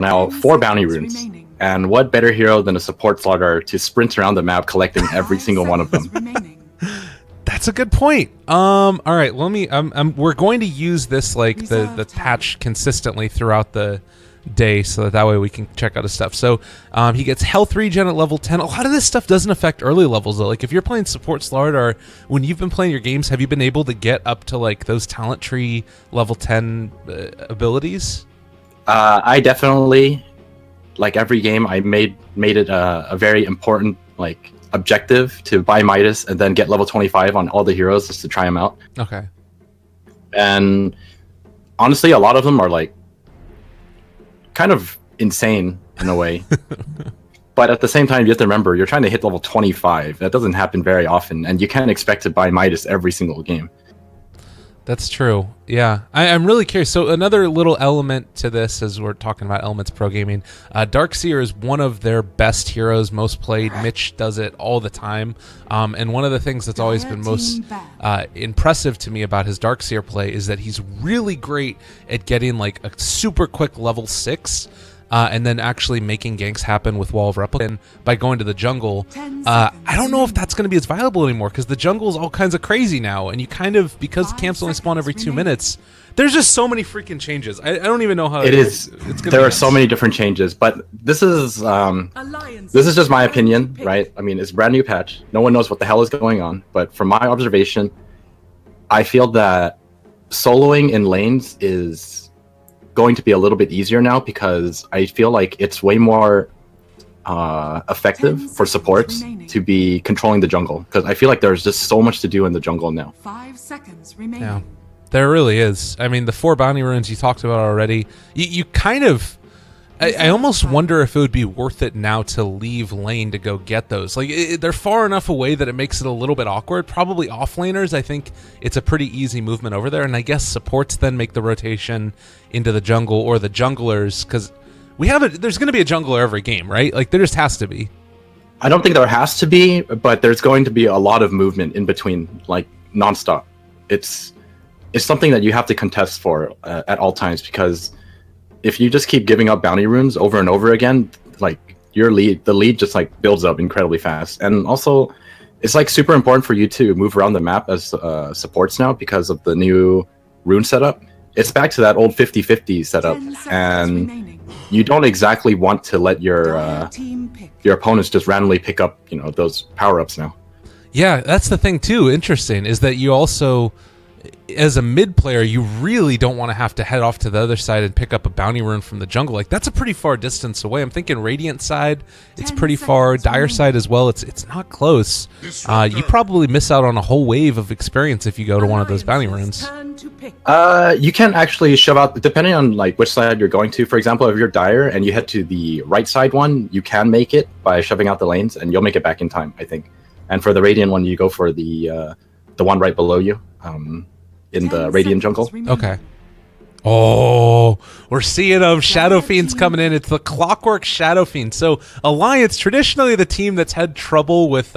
now 4 bounty runes. And what better hero than a support slugger to sprint around the map collecting every single one of them? That's a good point. All right, let me. We're going to use this like the patch consistently throughout the day, so that way we can check out his stuff. So he gets health regen at level 10. A lot of this stuff doesn't affect early levels though. Like if you're playing support Slard, or when you've been playing your games, have you been able to get up to like those talent tree level 10 abilities? I definitely, like every game, I made it a very important like objective to buy Midas and then get level 25 on all the heroes just to try them out. Okay. And honestly, a lot of them are like kind of insane in a way. But at the same time, you have to remember, you're trying to hit level 25. That doesn't happen very often, and you can't expect to buy Midas every single game. That's true. Yeah, I'm really curious. So another little element to this, as we're talking about Elements Pro Gaming, Darkseer is one of their best heroes, most played. Mitch does it all the time. And one of the things that's always been most impressive to me about his Darkseer play is that he's really great at getting like a super quick level 6 and then actually making ganks happen with Wall of Replica by going to the jungle. I don't know if that's going to be as viable anymore, because the jungle is all kinds of crazy now, and you kind of, because camps only spawn every 2 minutes, there's just so many freaking changes. I don't even know how it is. There are so many different changes, but this is just my opinion, right? I mean, it's a brand new patch. No one knows what the hell is going on, but from my observation, I feel that soloing in lanes is going to be a little bit easier now, because I feel like it's way more effective for supports to be controlling the jungle, because I feel like there's just so much to do in the jungle now. 5 seconds remaining. Yeah, there really is. I mean, the 4 bounty runes you talked about already, you kind of, I almost wonder if it would be worth it now to leave lane to go get those. Like, they're far enough away that it makes it a little bit awkward. Probably offlaners, I think it's a pretty easy movement over there. And I guess supports then make the rotation into the jungle, or the junglers, because there's going to be a jungler every game, right? Like, there just has to be. I don't think there has to be, but there's going to be a lot of movement in between, like, nonstop. It's something that you have to contest for at all times, because if you just keep giving up bounty runes over and over again, like the lead just like builds up incredibly fast. And also, it's like super important for you to move around the map as supports now, because of the new rune setup. It's back to that old 50-50 setup, and you don't exactly want to let your opponents just randomly pick up, those power-ups now. Yeah, that's the thing too. Interesting is that you also, as a mid player, you really don't want to have to head off to the other side and pick up a bounty rune from the jungle. Like, that's a pretty far distance away. I'm thinking Radiant side, it's pretty far. Dire side as well, it's not close. You probably miss out on a whole wave of experience if you go to one of those bounty runes. You can actually shove out, depending on like which side you're going to. For example, if you're Dire and you head to the right side one, you can make it by shoving out the lanes, and you'll make it back in time, I think. And for the Radiant one, you go for the one right below you. In the Radiant jungle. Okay. Oh, we're seeing them. Shadow Fiend's coming in. It's the Clockwork Shadow Fiend. So Alliance, traditionally the team that's had trouble with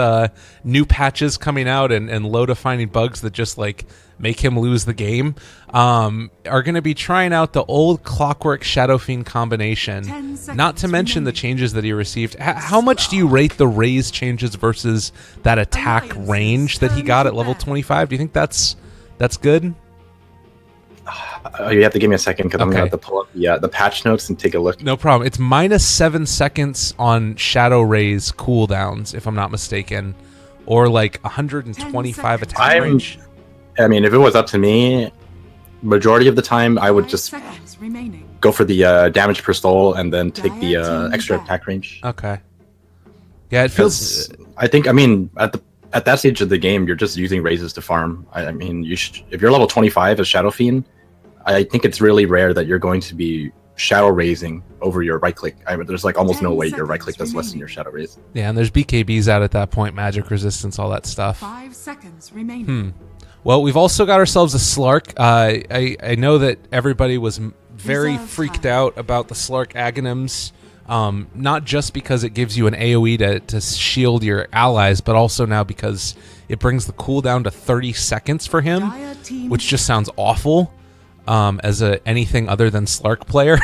new patches coming out and low-defining bugs that just like make him lose the game, are going to be trying out the old Clockwork Shadow Fiend combination. Not to mention the changes that he received. How much do you rate the raise changes versus that attack range that he got at level 25? Do you think that's good? You have to give me a second, because I'm going to have to pull up the patch notes and take a look. No problem. It's -7 seconds on Shadow Raise cooldowns, if I'm not mistaken, or like 125 attack range. I mean, if it was up to me, majority of the time, I would just go for the damage per stole and then take the extra attack range. Okay. Yeah, it feels... I think, at that stage of the game, you're just using raises to farm. I mean, if you're level 25 as Shadow Fiend, I think it's really rare that you're going to be shadow raising over your right click. There's like almost no way your right click does less than your shadow raise. Yeah, and there's BKBs out at that point, magic resistance, all that stuff. 5 seconds remaining. Well, we've also got ourselves a Slark. I know that everybody was very freaked out about the Slark Aghanims. Not just because it gives you an AoE to shield your allies, but also now because it brings the cooldown to 30 seconds for him, which just sounds awful. as a anything other than Slark player.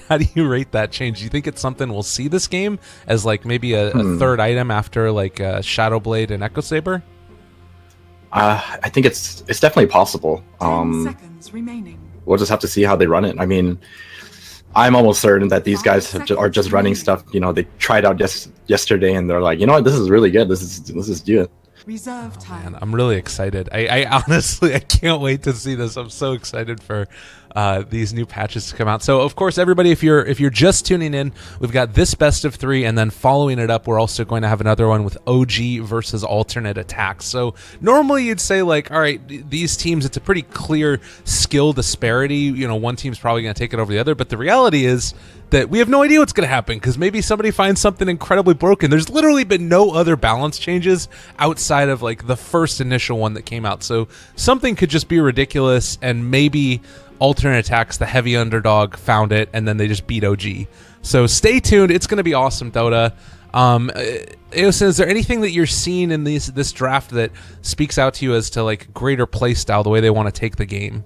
How do you rate that change? Do you think it's something we'll see this game as like maybe a third item after like Shadow Blade and Echo Saber? I think it's definitely possible. 10 seconds remaining. We'll just have to see how they run it. I mean, I'm almost certain that these guys are just running stuff. You know, they tried out yesterday, and they're like, you know what, this is really good. This is good. Reserve time. Man, I'm really excited. I honestly, I can't wait to see this. I'm so excited for these new patches to come out. So, of course, everybody, if you're just tuning in, we've got this best of 3, and then following it up, we're also going to have another one with OG versus alternate attacks. So, normally you'd say, like, all right, these teams, it's a pretty clear skill disparity. You know, one team's probably going to take it over the other, but the reality is that we have no idea what's going to happen because maybe somebody finds something incredibly broken. There's literally been no other balance changes outside of like the first initial one that came out. So something could just be ridiculous, and maybe alternate attacks, the heavy underdog, found it and then they just beat OG. So stay tuned. It's going to be awesome, Dota. Eosin, is there anything that you're seeing in this draft that speaks out to you as to like greater play style, the way they want to take the game?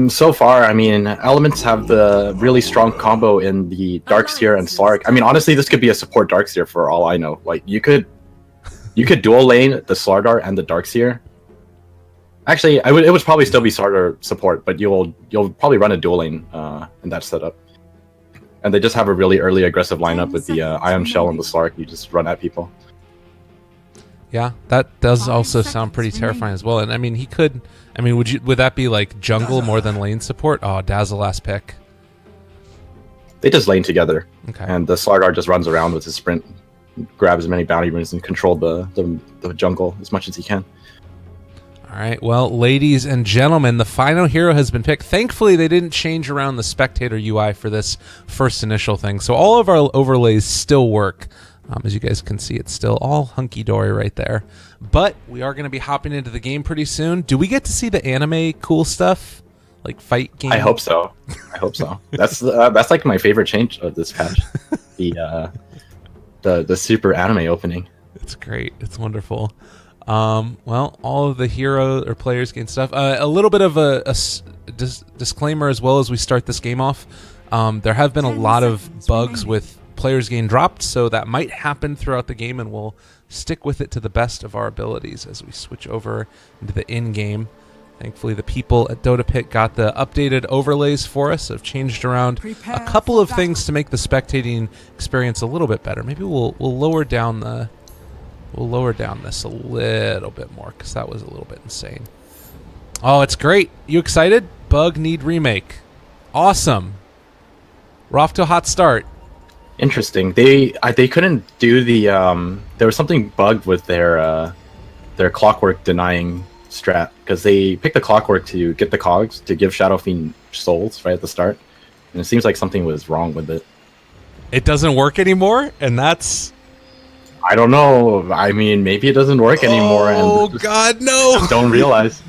So far, I mean, Elements have the really strong combo in the Darkseer and Slark. I mean, honestly, this could be a support Darkseer for all I know. Like, you could dual lane the Slardar and the Darkseer. Actually, it would probably still be Slardar support, but you'll probably run a dual lane in that setup. And they just have a really early aggressive lineup with the Ion Shell and the Slark. You just run at people. Yeah, that does also sound pretty terrifying as well. And I mean, would that be like jungle more than lane support? Oh, Dazzle last pick. They just lane together. Okay. And the Slardar just runs around with his sprint, grabs as many bounty runes, and control the jungle as much as he can. All right, well, ladies and gentlemen, the final hero has been picked. Thankfully, they didn't change around the spectator UI for this first initial thing, so all of our overlays still work. As you guys can see, it's still all hunky-dory right there. But we are going to be hopping into the game pretty soon. Do we get to see the anime cool stuff? Like fight game? I hope so. That's like my favorite change of this patch. The super anime opening. It's great. It's wonderful. Well, all of the hero or players gain stuff. A little bit of a disclaimer as well as we start this game off. There have been a lot of bugs with players gain dropped, so that might happen throughout the game, and we'll stick with it to the best of our abilities as we switch over into the in-game. Thankfully, the people at Dota Pit got the updated overlays for us. Have changed around a couple of things to make the spectating experience a little bit better. Maybe we'll lower down this a little bit more because that was a little bit insane. Oh, it's great! You excited? Bug need remake. Awesome. We're off to a hot start. Interesting. They couldn't do the there was something bugged with their clockwork denying strat because they picked the clockwork to get the cogs to give Shadow Fiend souls right at the start, and it seems like something was wrong with it. It doesn't work anymore, and that's... I don't know. I mean, maybe it doesn't work anymore. Oh and God, no! Don't realize.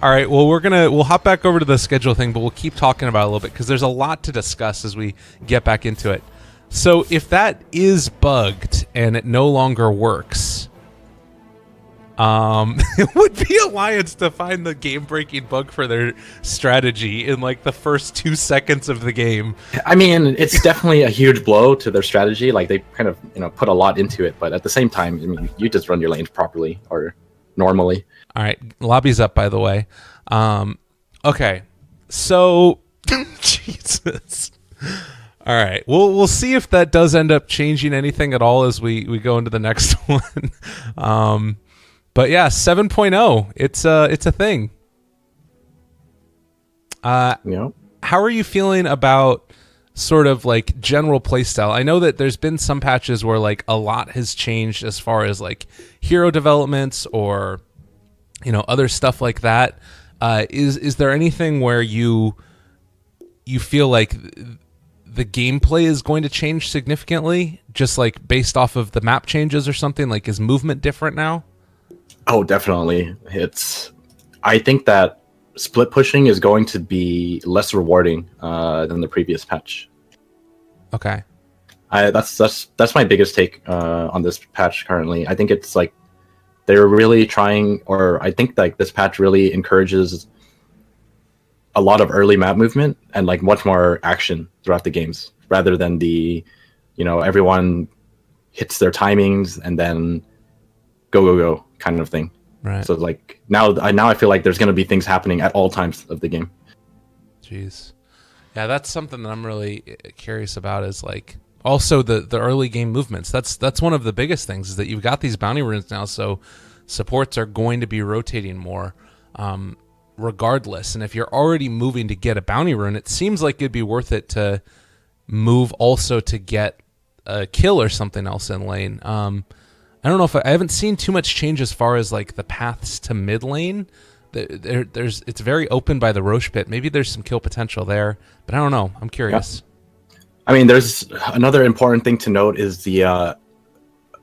All right. Well, we'll hop back over to the schedule thing, but we'll keep talking about it a little bit because there's a lot to discuss as we get back into it. So if that is bugged and it no longer works, it would be Alliance to find the game-breaking bug for their strategy in like the first 2 seconds of the game. I mean, it's definitely a huge blow to their strategy. Like they kind of put a lot into it, but at the same time, I mean, you just run your lanes properly or normally. All right, lobby's up, by the way. Okay, so Jesus. All right, we'll see if that does end up changing anything at all as we go into the next one. But yeah, 7.0, it's a thing. Yeah. How are you feeling about sort of like general playstyle? I know that there's been some patches where like a lot has changed as far as like hero developments or other stuff like that. Is there anything where you feel like the gameplay is going to change significantly, just like based off of the map changes or something? Like, is movement different now? Oh, definitely. I think that split pushing is going to be less rewarding than the previous patch. Okay. That's my biggest take on this patch currently. I think it's like they're really trying, or I think like this patch really encourages a lot of early map movement and like much more action throughout the games, rather than the, everyone hits their timings and then go kind of thing. Right. So like now I feel like there's going to be things happening at all times of the game. Jeez. Yeah, that's something that I'm really curious about, is like also the early game movements. That's one of the biggest things, is that you've got these bounty runes now, so supports are going to be rotating more regardless. And if you're already moving to get a bounty rune, it seems like it'd be worth it to move also to get a kill or something else in lane. I don't know if I haven't seen too much change as far as like the paths to mid lane. It's very open by the Roche pit. Maybe there's some kill potential there, but I don't know. I'm curious. Yeah. I mean, there's another important thing to note is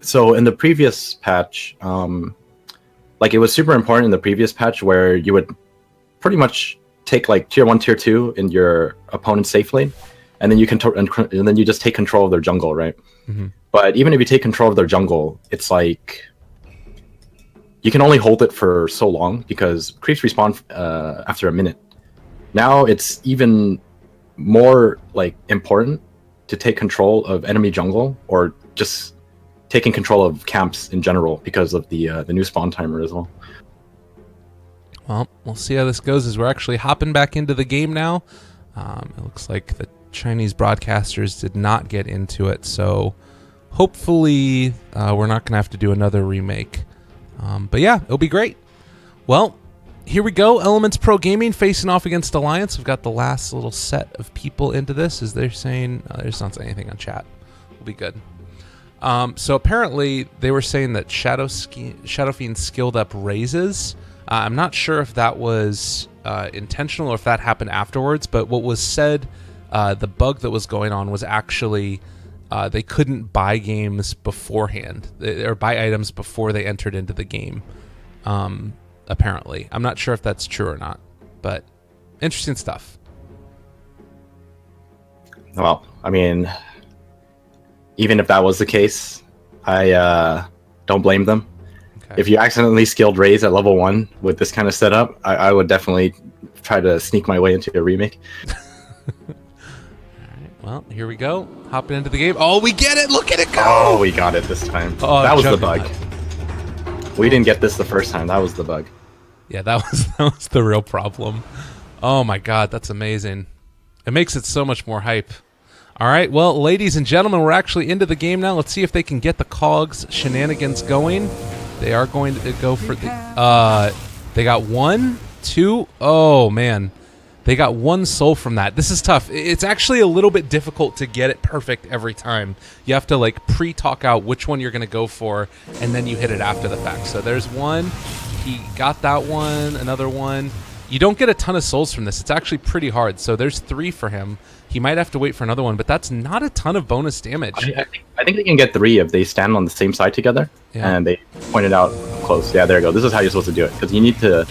so in the previous patch, like it was super important in the previous patch where you would pretty much take like tier 1, tier 2 in your opponent's safe lane, and then and then you just take control of their jungle, right? Mm-hmm. But even if you take control of their jungle, it's like you can only hold it for so long because creeps respawn after a minute. Now it's even more like important to take control of enemy jungle, or just taking control of camps in general, because of the new spawn timer as well. Well, we'll see how this goes as we're actually hopping back into the game now. It looks like the Chinese broadcasters did not get into it, so hopefully we're not going to have to do another remake. But yeah, it'll be great. Well, here we go. Elements Pro Gaming facing off against Alliance. We've got the last little set of people into this. As they're saying, there's not anything on chat. We'll be good. So apparently they were saying that Shadow Fiend skilled up raises. I'm not sure if that was intentional or if that happened afterwards, but what was said, the bug that was going on was actually they couldn't buy games beforehand, or buy items before they entered into the game. Apparently, I'm not sure if that's true or not, but interesting stuff. Well, I mean, even if that was the case, I don't blame them. Okay. If you accidentally skilled Raze at level 1 with this kind of setup, I would definitely try to sneak my way into a remake. Well, here we go. Hopping into the game. Oh, we get it! Look at it go! Oh, we got it this time. Oh, that was the bug. We didn't get this the first time. That was the bug. Yeah, that was the real problem. Oh my god, that's amazing. It makes it so much more hype. All right, well, ladies and gentlemen, we're actually into the game now. Let's see if they can get the Cogs shenanigans going. They are going to go for the... they got 1, 2... Oh, man. They got 1 soul from that. This is tough. It's actually a little bit difficult to get it perfect every time. You have to like pre-talk out which one you're going to go for, and then you hit it after the fact. So there's 1. He got that one. Another 1. You don't get a ton of souls from this. It's actually pretty hard. So there's 3 for him. He might have to wait for another one, but that's not a ton of bonus damage. I think they can get 3 if they stand on the same side together, and they point it out close. Yeah, there you go. This is how you're supposed to do it, because you need to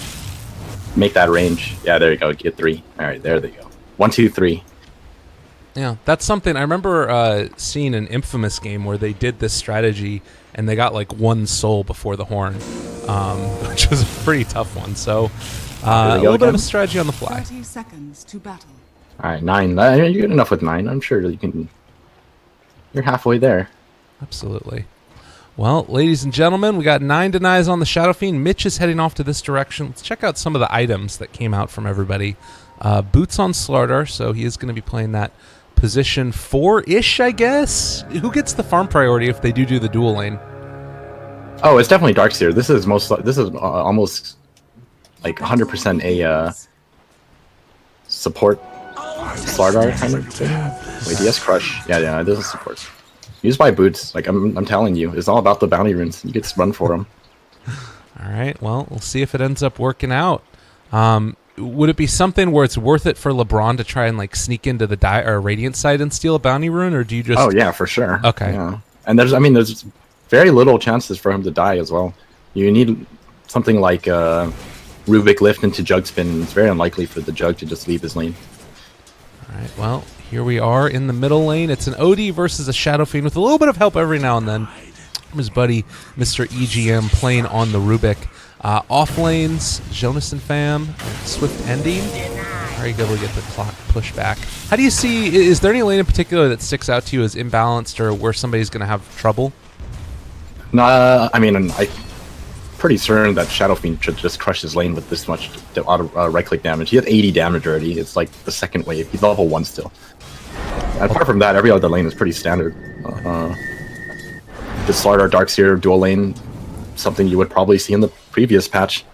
make that range. Yeah, there you go. Get 3. All right, there they go. 1, 2, 3. Yeah, that's something I remember seeing an Infamous game where they did this strategy and they got like 1 soul before the horn, which was a pretty tough one. So a little bit of a strategy on the fly. 30 seconds to battle. All right, 9. You're good enough with 9. I'm sure you can. You're halfway there. Absolutely. Well, ladies and gentlemen, we got 9 denies on the Shadow Fiend. Mitch is heading off to this direction. Let's check out some of the items that came out from everybody. Boots on Slardar, so he is going to be playing that position 4-ish, I guess. Who gets the farm priority if they do the dual lane? Oh, it's definitely Darkseer. This is almost like 100% a support Slardar kind of thing. Wait, yes, Crush. Yeah, this is support. Used by Boots, like I'm telling you, it's all about the bounty runes. You get to run for them. All right, well, we'll see if it ends up working out. Would it be something where it's worth it for LeBron to try and like sneak into the Radiant side and steal a bounty rune, or do you just? Oh yeah, for sure. Okay. Yeah, and there's very little chances for him to die as well. You need something like Rubik Lift into Jug Spin. It's very unlikely for the Jug to just leave his lane. All right, well, here we are in the middle lane. It's an OD versus a Shadow Fiend with a little bit of help every now and then from his buddy, Mr. EGM, playing on the Rubik. Off lanes, Jonas and Fam, Swift Ending. All Very good to get the clock pushed back. How do you see, is there any lane in particular that sticks out to you as imbalanced or where somebody's going to have trouble? No, I mean, I'm pretty certain that Shadow Fiend should just crush his lane with this much auto right-click damage. He has 80 damage already. It's like the second wave. He's level 1 still. And apart from that, every other lane is pretty standard. The Slardar Darkseer dual lane, something you would probably see in the previous patch.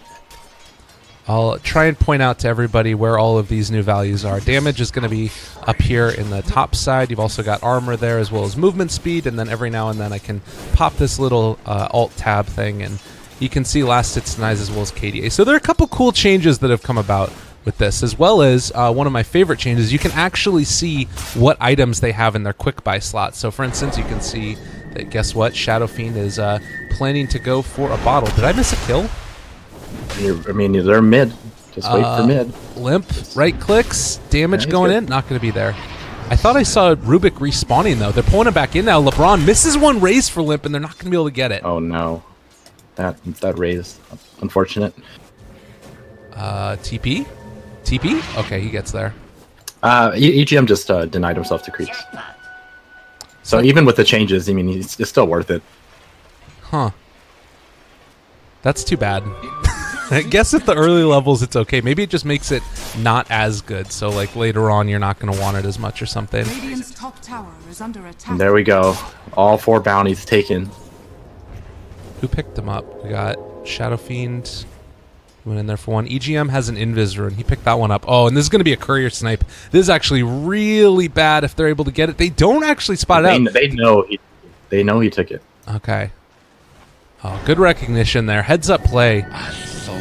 I'll try and point out to everybody where all of these new values are. Damage is going to be up here in the top side. You've also got armor there as well as movement speed, and then every now and then I can pop this little alt tab thing, and you can see last hits denies as well as KDA. So there are a couple cool changes that have come about with this, as well as one of my favorite changes. You can actually see what items they have in their quick buy slot. So for instance, you can see that, guess what, Shadow Fiend is planning to go for a bottle. Did I miss a kill? I mean, they're mid. Just wait for mid. Limp, right clicks, damage going in, not going to be there. I thought I saw Rubik respawning, though. They're pulling him back in now. LeBron misses one raise for Limp, and they're not going to be able to get it. Oh, no. That raise. Unfortunate. TP? TP? Okay, he gets there. EGM just denied himself to creeps. So even with the changes, I mean, it's still worth it. Huh. That's too bad. I guess at the early levels it's okay. Maybe it just makes it not as good. So like later on you're not going to want it as much or something. Radiant's top tower is under attack. And there we go. All 4 bounties taken. Who picked them up? We got Shadow Fiend. Went in there for one. EGM has an Invis rune. He picked that one up. Oh, and this is going to be a courier snipe. This is actually really bad if they're able to get it. They don't actually spot it out. They know he took it. Okay. Oh, good recognition there. Heads up play.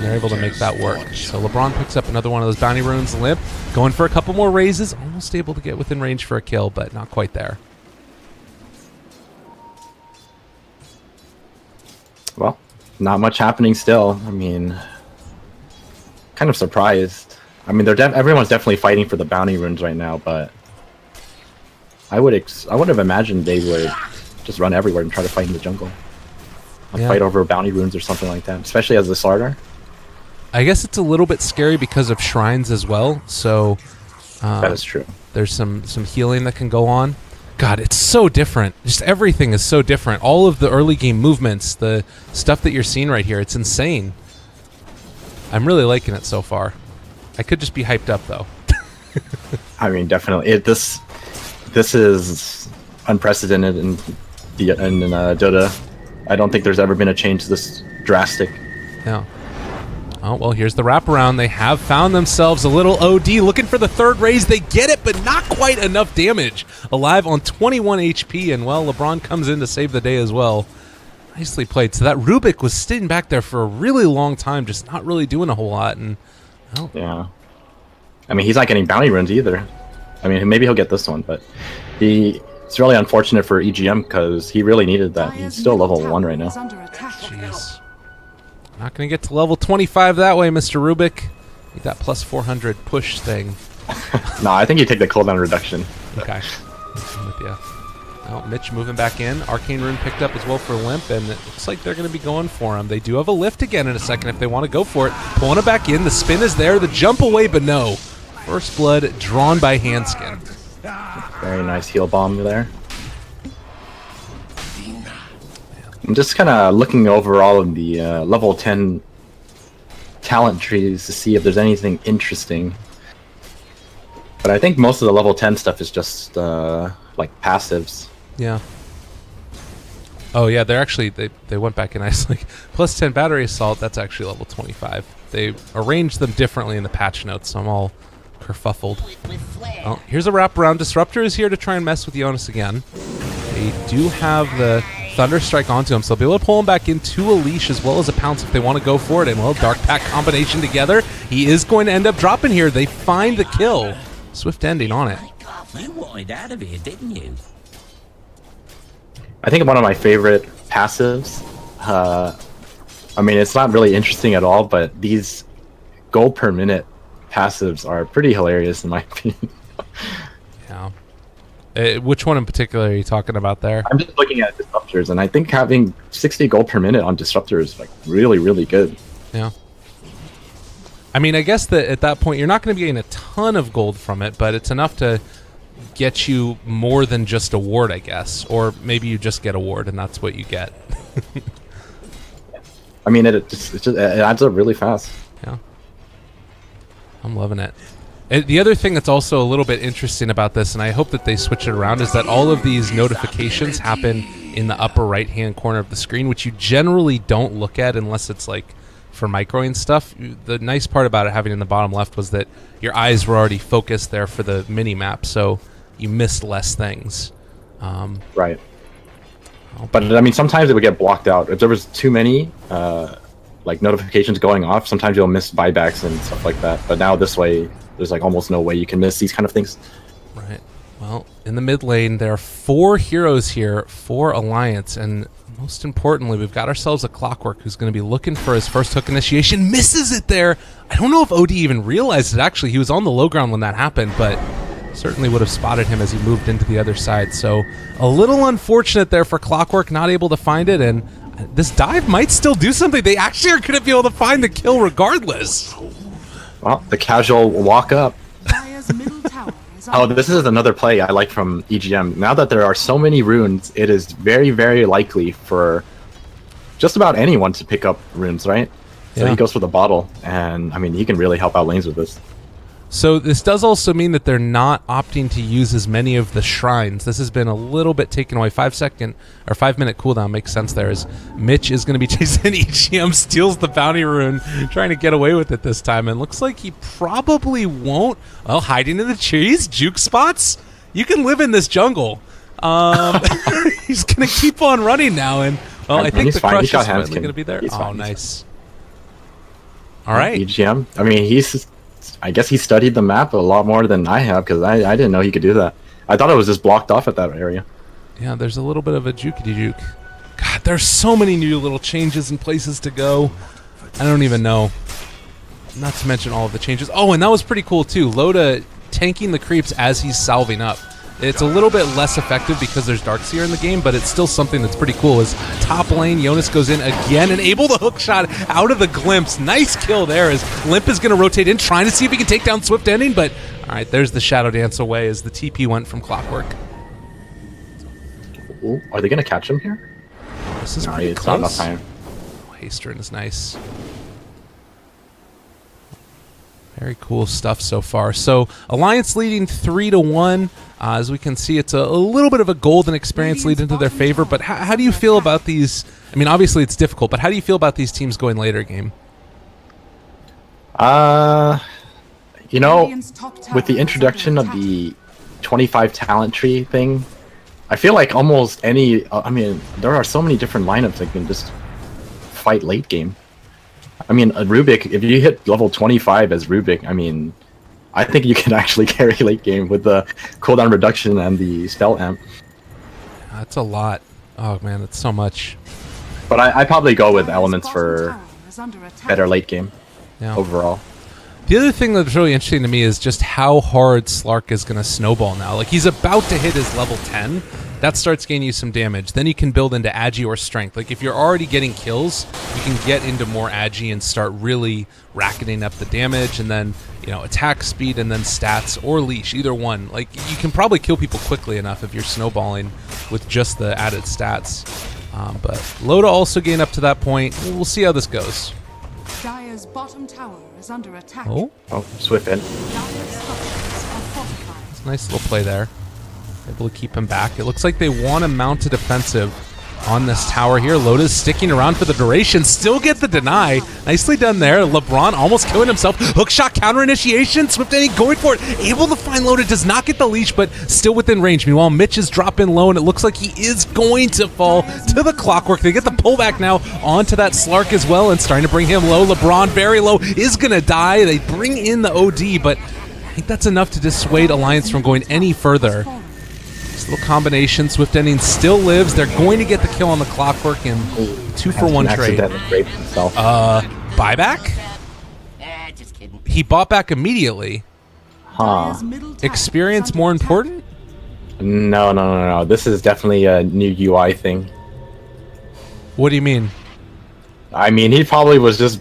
They're able to make that work. So LeBron picks up another one of those bounty runes. Limp going for a couple more raises. Almost able to get within range for a kill, but not quite there. Well, not much happening still. I mean, kind of surprised. I mean, everyone's definitely fighting for the bounty runes right now, but I would have imagined they would just run everywhere and try to fight in the jungle. Like fight over bounty runes or something like that, especially as the Slardar. I guess it's a little bit scary because of shrines as well. So that is true. There's some healing that can go on. God, it's so different. Just everything is so different. All of the early game movements, the stuff that you're seeing right here, it's insane. I'm really liking it so far. I could just be hyped up though. I mean, definitely. This is unprecedented in Dota. I don't think there's ever been a change this drastic. Yeah. Oh, well, here's the wraparound. They have found themselves a little OD looking for the third raise. They get it, but not quite enough damage. Alive on 21 HP, and, well, LeBron comes in to save the day as well. Nicely played. So that Rubik was sitting back there for a really long time, just not really doing a whole lot. And well, yeah. I mean, he's not getting bounty runes either. I mean, maybe he'll get this one, but it's really unfortunate for EGM because he really needed that. He's still level 1 right now. Jeez. Not going to get to level 25 that way, Mr. Rubik. Need that plus 400 push thing. No, I think you take the cooldown reduction. Okay. I'm with you. Oh, Mitch moving back in. Arcane Rune picked up as well for Limp, and it looks like they're going to be going for him. They do have a lift again in a second if they want to go for it. Pulling it back in. The spin is there. The jump away, but no. First blood drawn by Handskin. Very nice heal bomb there. I'm just kind of looking over all of the level 10 talent trees to see if there's anything interesting. But I think most of the level 10 stuff is just like passives. Yeah. Oh yeah, they're actually they went back and I was like plus 10 battery assault. That's actually level 25. They arranged them differently in the patch notes, so I'm all kerfuffled. Oh, here's a wraparound. Disruptor is here to try and mess with Jonas again. They do have the Thunder Strike onto him, so they'll be able to pull him back into a leash as well as a pounce if they want to go for it. And well, Dark Pack combination together. He is going to end up dropping here. They find the kill. Swift ending on it. You wanted out of here, didn't you? I think one of my favorite passives, I mean, it's not really interesting at all, but these gold per minute passives are pretty hilarious in my opinion. Yeah. Which one in particular are you talking about there? I'm just looking at disruptors, and I think having 60 gold per minute on disruptor is like really, really good. Yeah. I mean, I guess that at that point, you're not going to be getting a ton of gold from it, but it's enough to get you more than just a ward, I guess. Or maybe you just get a ward, and that's what you get. I mean, it adds up really fast. Yeah. I'm loving it. The other thing that's also a little bit interesting about this, and I hope that they switch it around, is that all of these notifications happen in the upper right-hand corner of the screen, which you generally don't look at unless it's like for microing stuff. The nice part about it having in the bottom left was that your eyes were already focused there for the mini-map, so you missed less things. Right. But I mean, sometimes it would get blocked out. If there was too many like notifications going off, sometimes you'll miss buybacks and stuff like that. But now this way, there's like almost no way you can miss these kind of things. Right. Well, in the mid lane, there are 4 heroes here for Alliance, and most importantly, we've got ourselves a Clockwork who's going to be looking for his first hook initiation. Misses it there. I don't know if OD even realized it, actually. He was on the low ground when that happened, but certainly would have spotted him as he moved into the other side. So a little unfortunate there for Clockwork, not able to find it, and this dive might still do something. They actually are going to be able to find the kill regardless. Well, the casual walk up. Dire's middle tower is Oh, under this is another play I like from EGM. Now that there are so many runes, it is very, very likely for just about anyone to pick up runes, right? So Yeah. he goes for the bottle, and I mean, he can really help out lanes with this. So this does also mean that they're not opting to use as many of the shrines. This has been a little bit taken away. 5-minute cooldown makes sense there, as Mitch is going to be chasing EGM, steals the bounty rune, trying to get away with it this time, and looks like he probably won't. Well, hiding in the trees, juke spots. You can live in this jungle. He's going to keep on running now, and well, I think He's the fine. crush He's got is finally handskin. going to be there. He's Oh, fine. nice. All right. EGM. I mean, I guess he studied the map a lot more than I have, because I didn't know he could do that. I thought it was just blocked off at that area. Yeah, there's a little bit of a jukety juke. God, there's so many new little changes and places to go. I don't even know. Not to mention all of the changes. Oh, and that was pretty cool too. Loda tanking the creeps as he's salving up. It's a little bit less effective because there's Darkseer in the game, but it's still something that's pretty cool. As top lane, Jonas goes in again and able to hook shot out of the glimpse. Nice kill there as Limp is going to rotate in, trying to see if he can take down Swift Ending, but all right, there's the Shadow Dance away as the TP went from Clockwork. Ooh, are they going to catch him here? This is No, pretty it's not enough close. time. Hasterin is nice. Very cool stuff so far. So Alliance leading 3-1. As we can see, it's a little bit of a golden experience lead into their favor. But how do you feel about these? I mean, obviously it's difficult, but how do you feel about these teams going later game? You know, Radiant's top tower with the is introduction under of attack. the 25 talent tree thing, I feel like almost any, I mean, there are so many different lineups that can just fight late game. I mean, a Rubik, if you hit level 25 as Rubik, I mean, I think you can actually carry late game with the cooldown reduction and the spell amp. That's a lot. Oh man, that's so much. But I probably go with Dire's elements bottom for tower is under attack. better late game Yeah. overall. The other thing that's really interesting to me is just how hard Slark is going to snowball now. Like, he's about to hit his level 10. That starts gaining you some damage. Then you can build into Agi or Strength. Like, if you're already getting kills, you can get into more Agi and start really racketing up the damage. And then, you know, attack speed and then stats or leash, either one. Like, you can probably kill people quickly enough if you're snowballing with just the added stats. But Loda also gained up to that point. We'll see how this goes. Dire's bottom tower is under attack. Oh, Oh, Swift in. Dire's structures are fortified. nice little play there. Able to keep him back. It looks like they want to mount a defensive on this tower here. Loda's sticking around for the duration. Still get the deny. Nicely done there. LeBron almost killing himself. Hookshot counter initiation. Swift Ending going for it. Able to find Loda. Does not get the leash, but still within range. Meanwhile, Mitch is dropping low, and it looks like he is going to fall to the Clockwork. They get the pullback now onto that Slark as well, and starting to bring him low. LeBron very low. Is going to die. They bring in the OD, but I think that's enough to dissuade Alliance from going any further. This little combination, Swift Ending still lives. They're going to get the kill on the Clockwork in 2-for-1 trade. Accidentally raped himself. Buyback? Just kidding. He bought back immediately. Dire's middle tower Experience is under more attack. important? No. This is definitely a new UI thing. What do you mean? I mean, he probably was just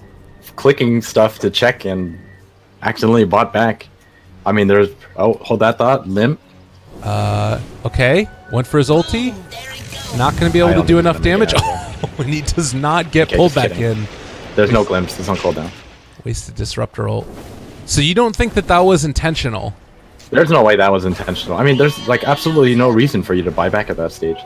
clicking stuff to check and accidentally bought back. I mean, there's... Oh, hold that thought. Limp. Okay. Went for his ulti. Not going to be able to do enough damage. Oh, and he does not get pulled back in. There's no glimpse. It's on cooldown. Wasted disruptor ult. So you don't think that that was intentional? There's no way that was intentional. I mean, there's like absolutely no reason for you to buy back at that stage.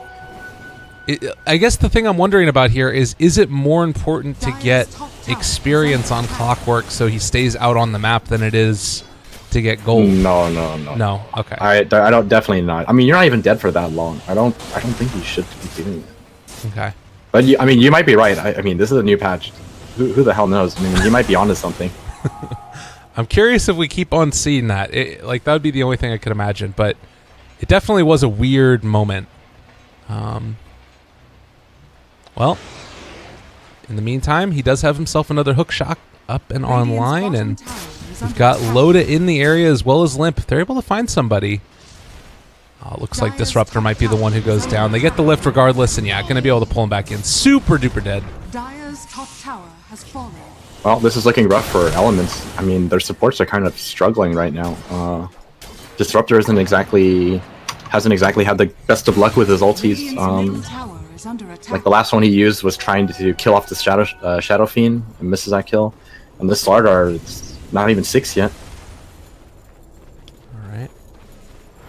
I guess the thing I'm wondering about here is it more important to get experience on Clockwork so he stays out on the map than it is to get gold? No. No. Okay. I don't, definitely not. I mean, you're not even dead for that long. I don't think you should be doing it. Okay. But I mean, you might be right. I mean, this is a new patch. Who the hell knows? I mean, you might be onto something. I'm curious if we keep on seeing that. Like, that would be the only thing I could imagine. But it definitely was a weird moment. Well, in the meantime, he does have himself another hook shot up and online, and we've got Loda in the area as well as Limp. If they're able to find somebody, looks like Disruptor might be the one who goes down. They get the lift regardless, and yeah, going to be able to pull him back in. Super duper dead. Dire's top tower has fallen. Well, this is looking rough for Elements. I mean, their supports are kind of struggling right now. Disruptor hasn't exactly had the best of luck with his ultis. Like the last one he used was trying to kill off the Shadow Fiend and misses that kill. And this Slardar, it's not even 6 yet. Alright.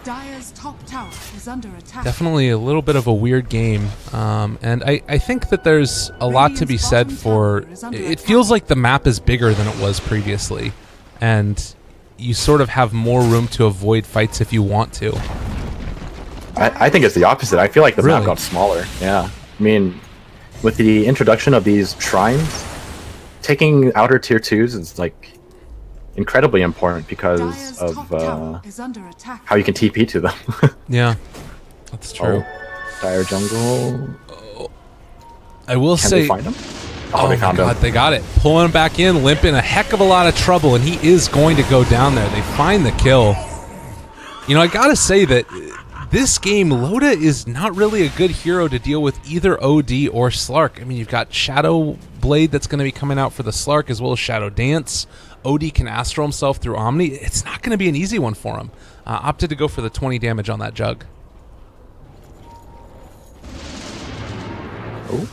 Dire's top tower is under attack. Definitely a little bit of a weird game. And I think that there's a lot to be said for... It feels like the map is bigger than it was previously. And you sort of have more room to avoid fights if you want to. I think it's the opposite. I feel like the Really? map got smaller. Yeah. I mean, with the introduction of these shrines, taking outer tier 2s is like incredibly important because of how you can TP to them. Yeah, that's true. Oh, Dire Jungle. I will Can say... they find him? Oh they my found god, him. they got it. Pulling him back in, Limp in a heck of a lot of trouble, and he is going to go down there. They find the kill. You know, I gotta say that this game, Loda is not really a good hero to deal with either OD or Slark. I mean, you've got Shadow Blade that's going to be coming out for the Slark, as well as Shadow Dance. OD can Astral himself through Omni. It's not going to be an easy one for him. Opted to go for the 20 damage on that Jug. Oh.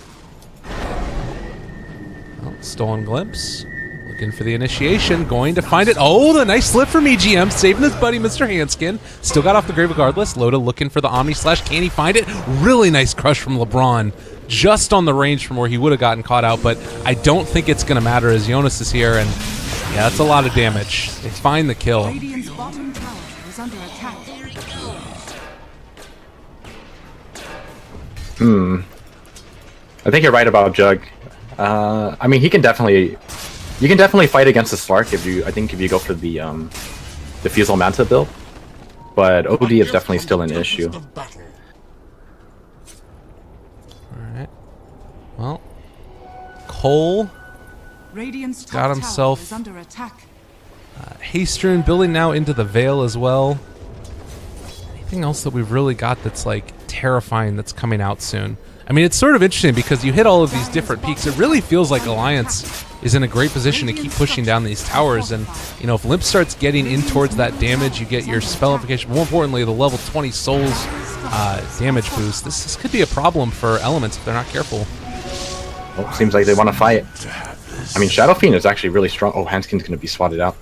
Well, stolen Glimpse. Looking for the initiation, going to find it. Oh, the nice slip from EGM, saving his buddy, Mr. Handskin. Still got off the grave regardless. Loda looking for the Omni Slash. Can he find it? Really nice crush from LeBron. Just on the range from where he would have gotten caught out, but I don't think it's going to matter as Jonas is here, and yeah, that's a lot of damage. They find the kill. Radiant's bottom tower is under attack. I think you're right about Jug. I mean, you can definitely fight against the Slark if you go for the Diffusal Manta build, but OD is definitely still an issue. Alright. Well, Cole Radiant's top got himself tower is under attack. Hastrun building now into the Veil as well. Anything else that we've really got that's like terrifying that's coming out soon? I mean, it's sort of interesting because you hit all of these different peaks. It really feels like Alliance is in a great position to keep pushing down these towers. And, you know, if Limp starts getting in towards that damage, you get your spellification. More importantly, the level 20 Souls damage boost. This could be a problem for Elements if they're not careful. Well, seems like they want to fight. I mean, Shadow Fiend is actually really strong. Oh, Hanskin's going to be swatted out.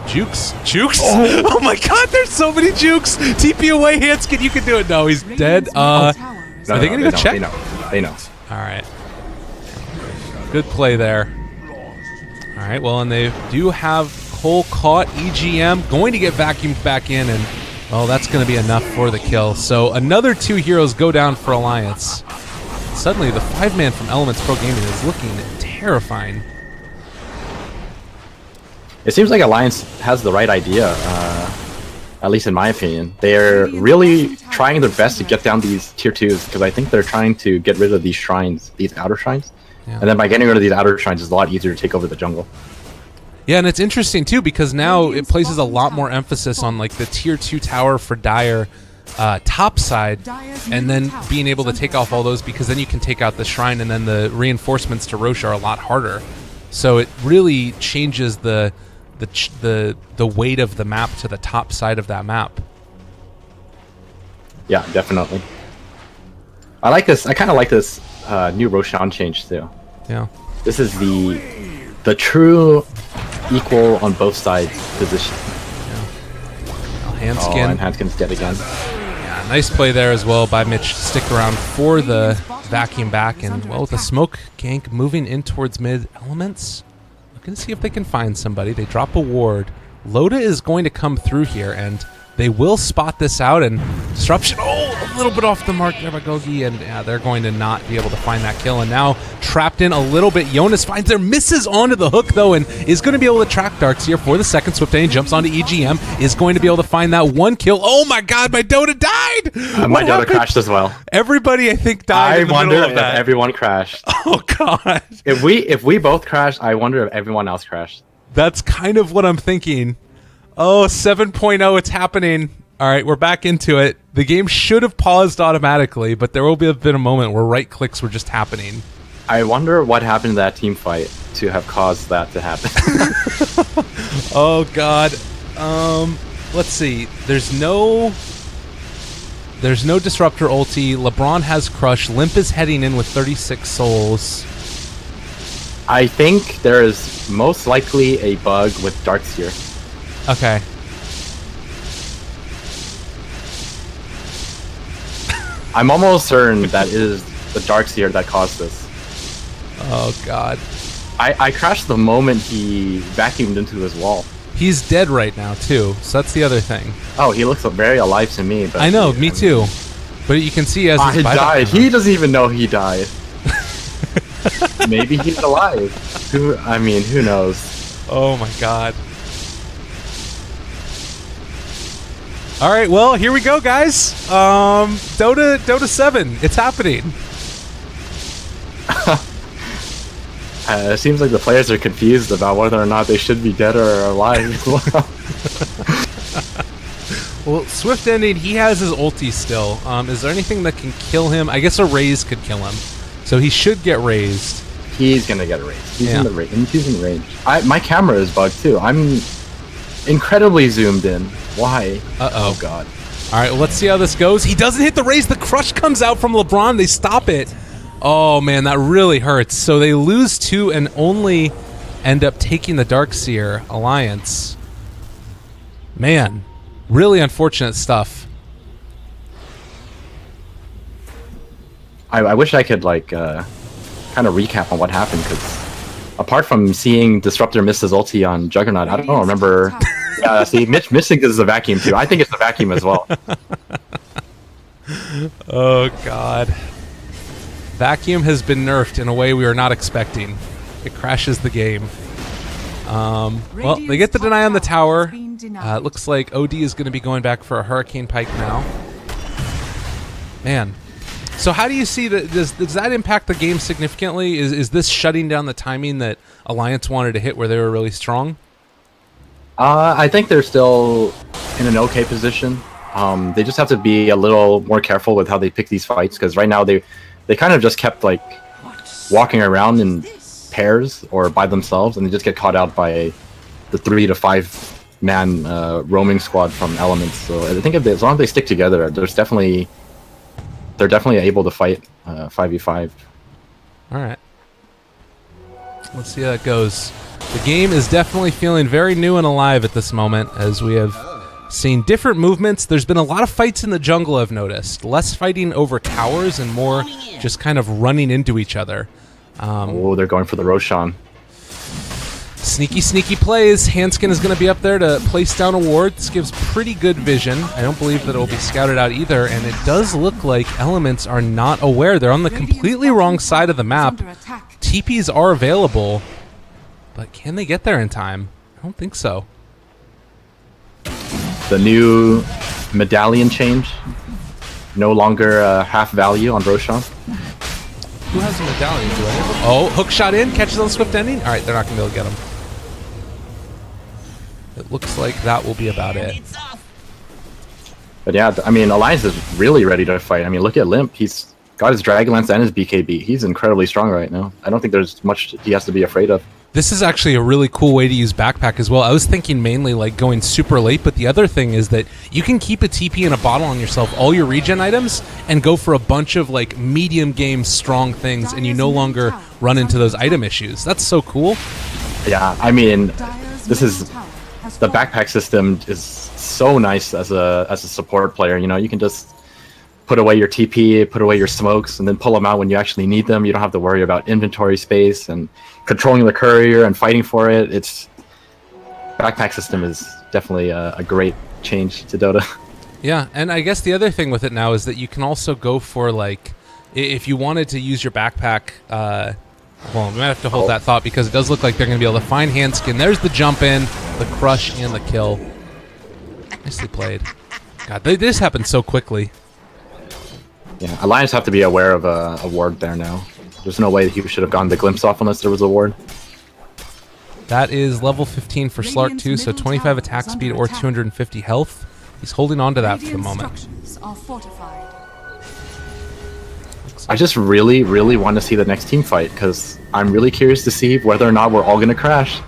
Jukes? Jukes? Oh my god, there's so many Jukes! TP away, Hanskin, you can do it. No, he's dead. Are they gonna go check? They know. Alright. Good play there. Alright, well, and they do have Cole caught. EGM going to get vacuumed back in, and, well, that's going to be enough for the kill. So another 2 heroes go down for Alliance. Suddenly, the 5-man from Elements Pro Gaming is looking terrifying. It seems like Alliance has the right idea, at least in my opinion. They're really trying their best to get down these tier 2s, because I think they're trying to get rid of these shrines, these outer shrines. Yeah. And then by getting rid of these outer shrines, it's a lot easier to take over the jungle. Yeah, and it's interesting too, because now it places a lot more emphasis on like the tier 2 tower for Dire top side, and then being able to take off all those, because then you can take out the shrine, and then the reinforcements to Roche are a lot harder. So it really changes the weight of the map to the top side of that map. Yeah, definitely. I like this. I kind of like this new Roshan change too. Yeah. This is the true equal on both sides position. Handskin. Oh, and Handskin's dead again. Yeah, nice play there as well by Mitch. Stick around for the vacuum back, and well, with the smoke gank moving in towards mid elements. Looking to see if they can find somebody. They drop a ward. Loda is going to come through here, and they will spot this out, and disruption. Oh, a little bit off the mark there by Gogi, and yeah, they're going to not be able to find that kill. And now trapped in a little bit. Jonas finds there, misses onto the hook though, and is going to be able to track Darks here for the second. Swiftane jumps onto EGM, is going to be able to find that one kill. Oh my God, my Dota died. My Dota crashed as well. Everybody, I think, died. I wonder if everyone crashed. Oh God. If we both crashed, I wonder if everyone else crashed. That's kind of what I'm thinking. Oh, 7.0, it's happening. All right, we're back into it. The game should have paused automatically, but there will be a bit of a moment where right clicks were just happening. I wonder what happened to that team fight to have caused that to happen. Oh God. Let's see. There's no disruptor ulti. LeBron has crush. Limp is heading in with 36 souls. I think there is most likely a bug with Darks here. Okay. I'm almost certain that it is the Darkseer that caused this. Oh God. I crashed the moment he vacuumed into his wall. He's dead right now too, so that's the other thing. Oh, he looks very alive to me. But I know, me too. But you can see as he died. He doesn't even know he died. Maybe he's alive. Who knows? Oh my God. All right, well, here we go, guys. Dota 7, it's happening. It seems like the players are confused about whether or not they should be dead or alive as well. Well, Swift Ending, he has his ulti still. Is there anything that can kill him? I guess a raise could kill him. So he should get raised. He's gonna get raised. He's in range. My camera is bugged too. I'm incredibly zoomed in. Why? Oh God. All right, well, let's see how this goes. He doesn't hit the raise. The crush comes out from LeBron. They stop it. Oh man, that really hurts. So they lose 2 and only end up taking the Darkseer Alliance. Man, really unfortunate stuff. I wish I could like kind of recap on what happened, because apart from seeing Disruptor miss his ulti on Juggernaut, I don't remember. Yeah, see, Mitch missing is the vacuum too. I think it's the vacuum as well. Oh God. Vacuum has been nerfed in a way we were not expecting. It crashes the game. Well, they get the deny on the tower. It looks like OD is going to be going back for a Hurricane Pike now. Man. So how do you see that? Does that impact the game significantly? Is this shutting down the timing that Alliance wanted to hit where they were really strong? I think they're still in an okay position. They just have to be a little more careful with how they pick these fights, because right now they kind of just kept like walking around in pairs or by themselves, and they just get caught out by the 3 to 5 man roaming squad from Elements. So I think as long as they stick together, they're definitely able to fight 5v5. All right. Let's see how that goes. The game is definitely feeling very new and alive at this moment, as we have seen different movements. There's been a lot of fights in the jungle, I've noticed. Less fighting over towers and more just kind of running into each other. They're going for the Roshan. Sneaky plays. Handskin is going to be up there to place down a ward. This gives pretty good vision. I don't believe that it will be scouted out either, and it does look like Elements are not aware. They're on the completely wrong side of the map. TPs are available, but can they get there in time? I don't think so. The new medallion change. No longer half value on Roshan. Who has a medallion? Oh, hook shot in, catches on Swift Ending. All right, they're not going to be able to get him. It looks like that will be about it. But yeah, I mean, Alliance is really ready to fight. I mean, look at Limp. He's got his Dragonlance and his BKB. He's incredibly strong right now. I don't think there's much he has to be afraid of. This is actually a really cool way to use backpack as well. I was thinking mainly like going super late, but the other thing is that you can keep a TP and a bottle on yourself, all your regen items, and go for a bunch of like medium game strong things, and you no longer run into those item issues. That's so cool. Yeah, I mean, the backpack system is so nice as a support player. You know, you can just put away your TP, put away your smokes, and then pull them out when you actually need them. You don't have to worry about inventory space and controlling the courier and fighting for it. Backpack system is definitely a great change to Dota. Yeah, and I guess the other thing with it now is that you can also go for like, if you wanted to use your backpack, well, we might have to hold that thought because it does look like they're going to be able to find hand skin. There's the jump in, the crush, and the kill. Nicely played. God, this happened so quickly. Yeah, Alliance have to be aware of a ward there now. There's no way that he should have gotten the glimpse off unless there was a ward. That is level 15 for Slark too, so 25 attack speed or 250 health. He's holding on to that for the moment. I just really, really want to see the next team fight because I'm really curious to see whether or not we're all going to crash.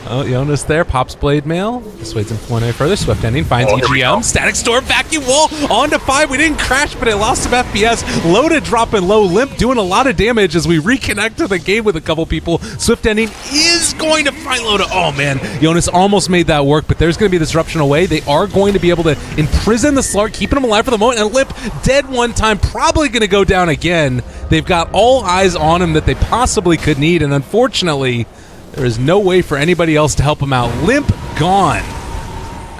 Oh, Jonas there, pops Blade Mail. Dissuades him from one further. Swift ending, finds EGM. Static Storm, vacuum wall, on to 5. We didn't crash, but it lost some FPS. Loaded dropping low, Limp doing a lot of damage as we reconnect to the game with a couple people. Swift ending is going to find Loda. Oh man, Jonas almost made that work, but there's going to be a disruption away. They are going to be able to imprison the Slark, keeping him alive for the moment, and Limp dead one time, probably going to go down again. They've got all eyes on him that they possibly could need, and unfortunately, there is no way for anybody else to help him out. Limp gone.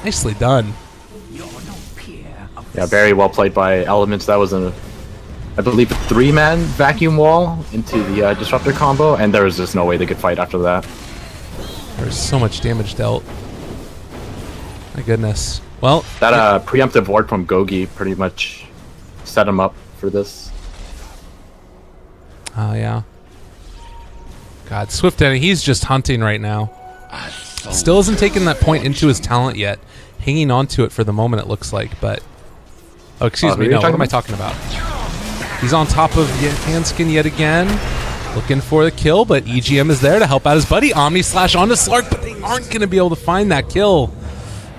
Nicely done. Yeah, very well played by Elements. That was I believe, a 3-man vacuum wall into the Disruptor combo, and there was just no way they could fight after that. There's so much damage dealt. My goodness. Well, that preemptive ward from Gogi pretty much set him up for this. Oh, yeah. God, Swift Denny, he's just hunting right now. Still hasn't taken that point into his talent yet. Hanging on to it for the moment, it looks like, but... Oh, excuse me, no, what am I talking about? He's on top of Hanskin yet again. Looking for the kill, but EGM is there to help out his buddy. Omni Slash onto Slark, but they aren't going to be able to find that kill.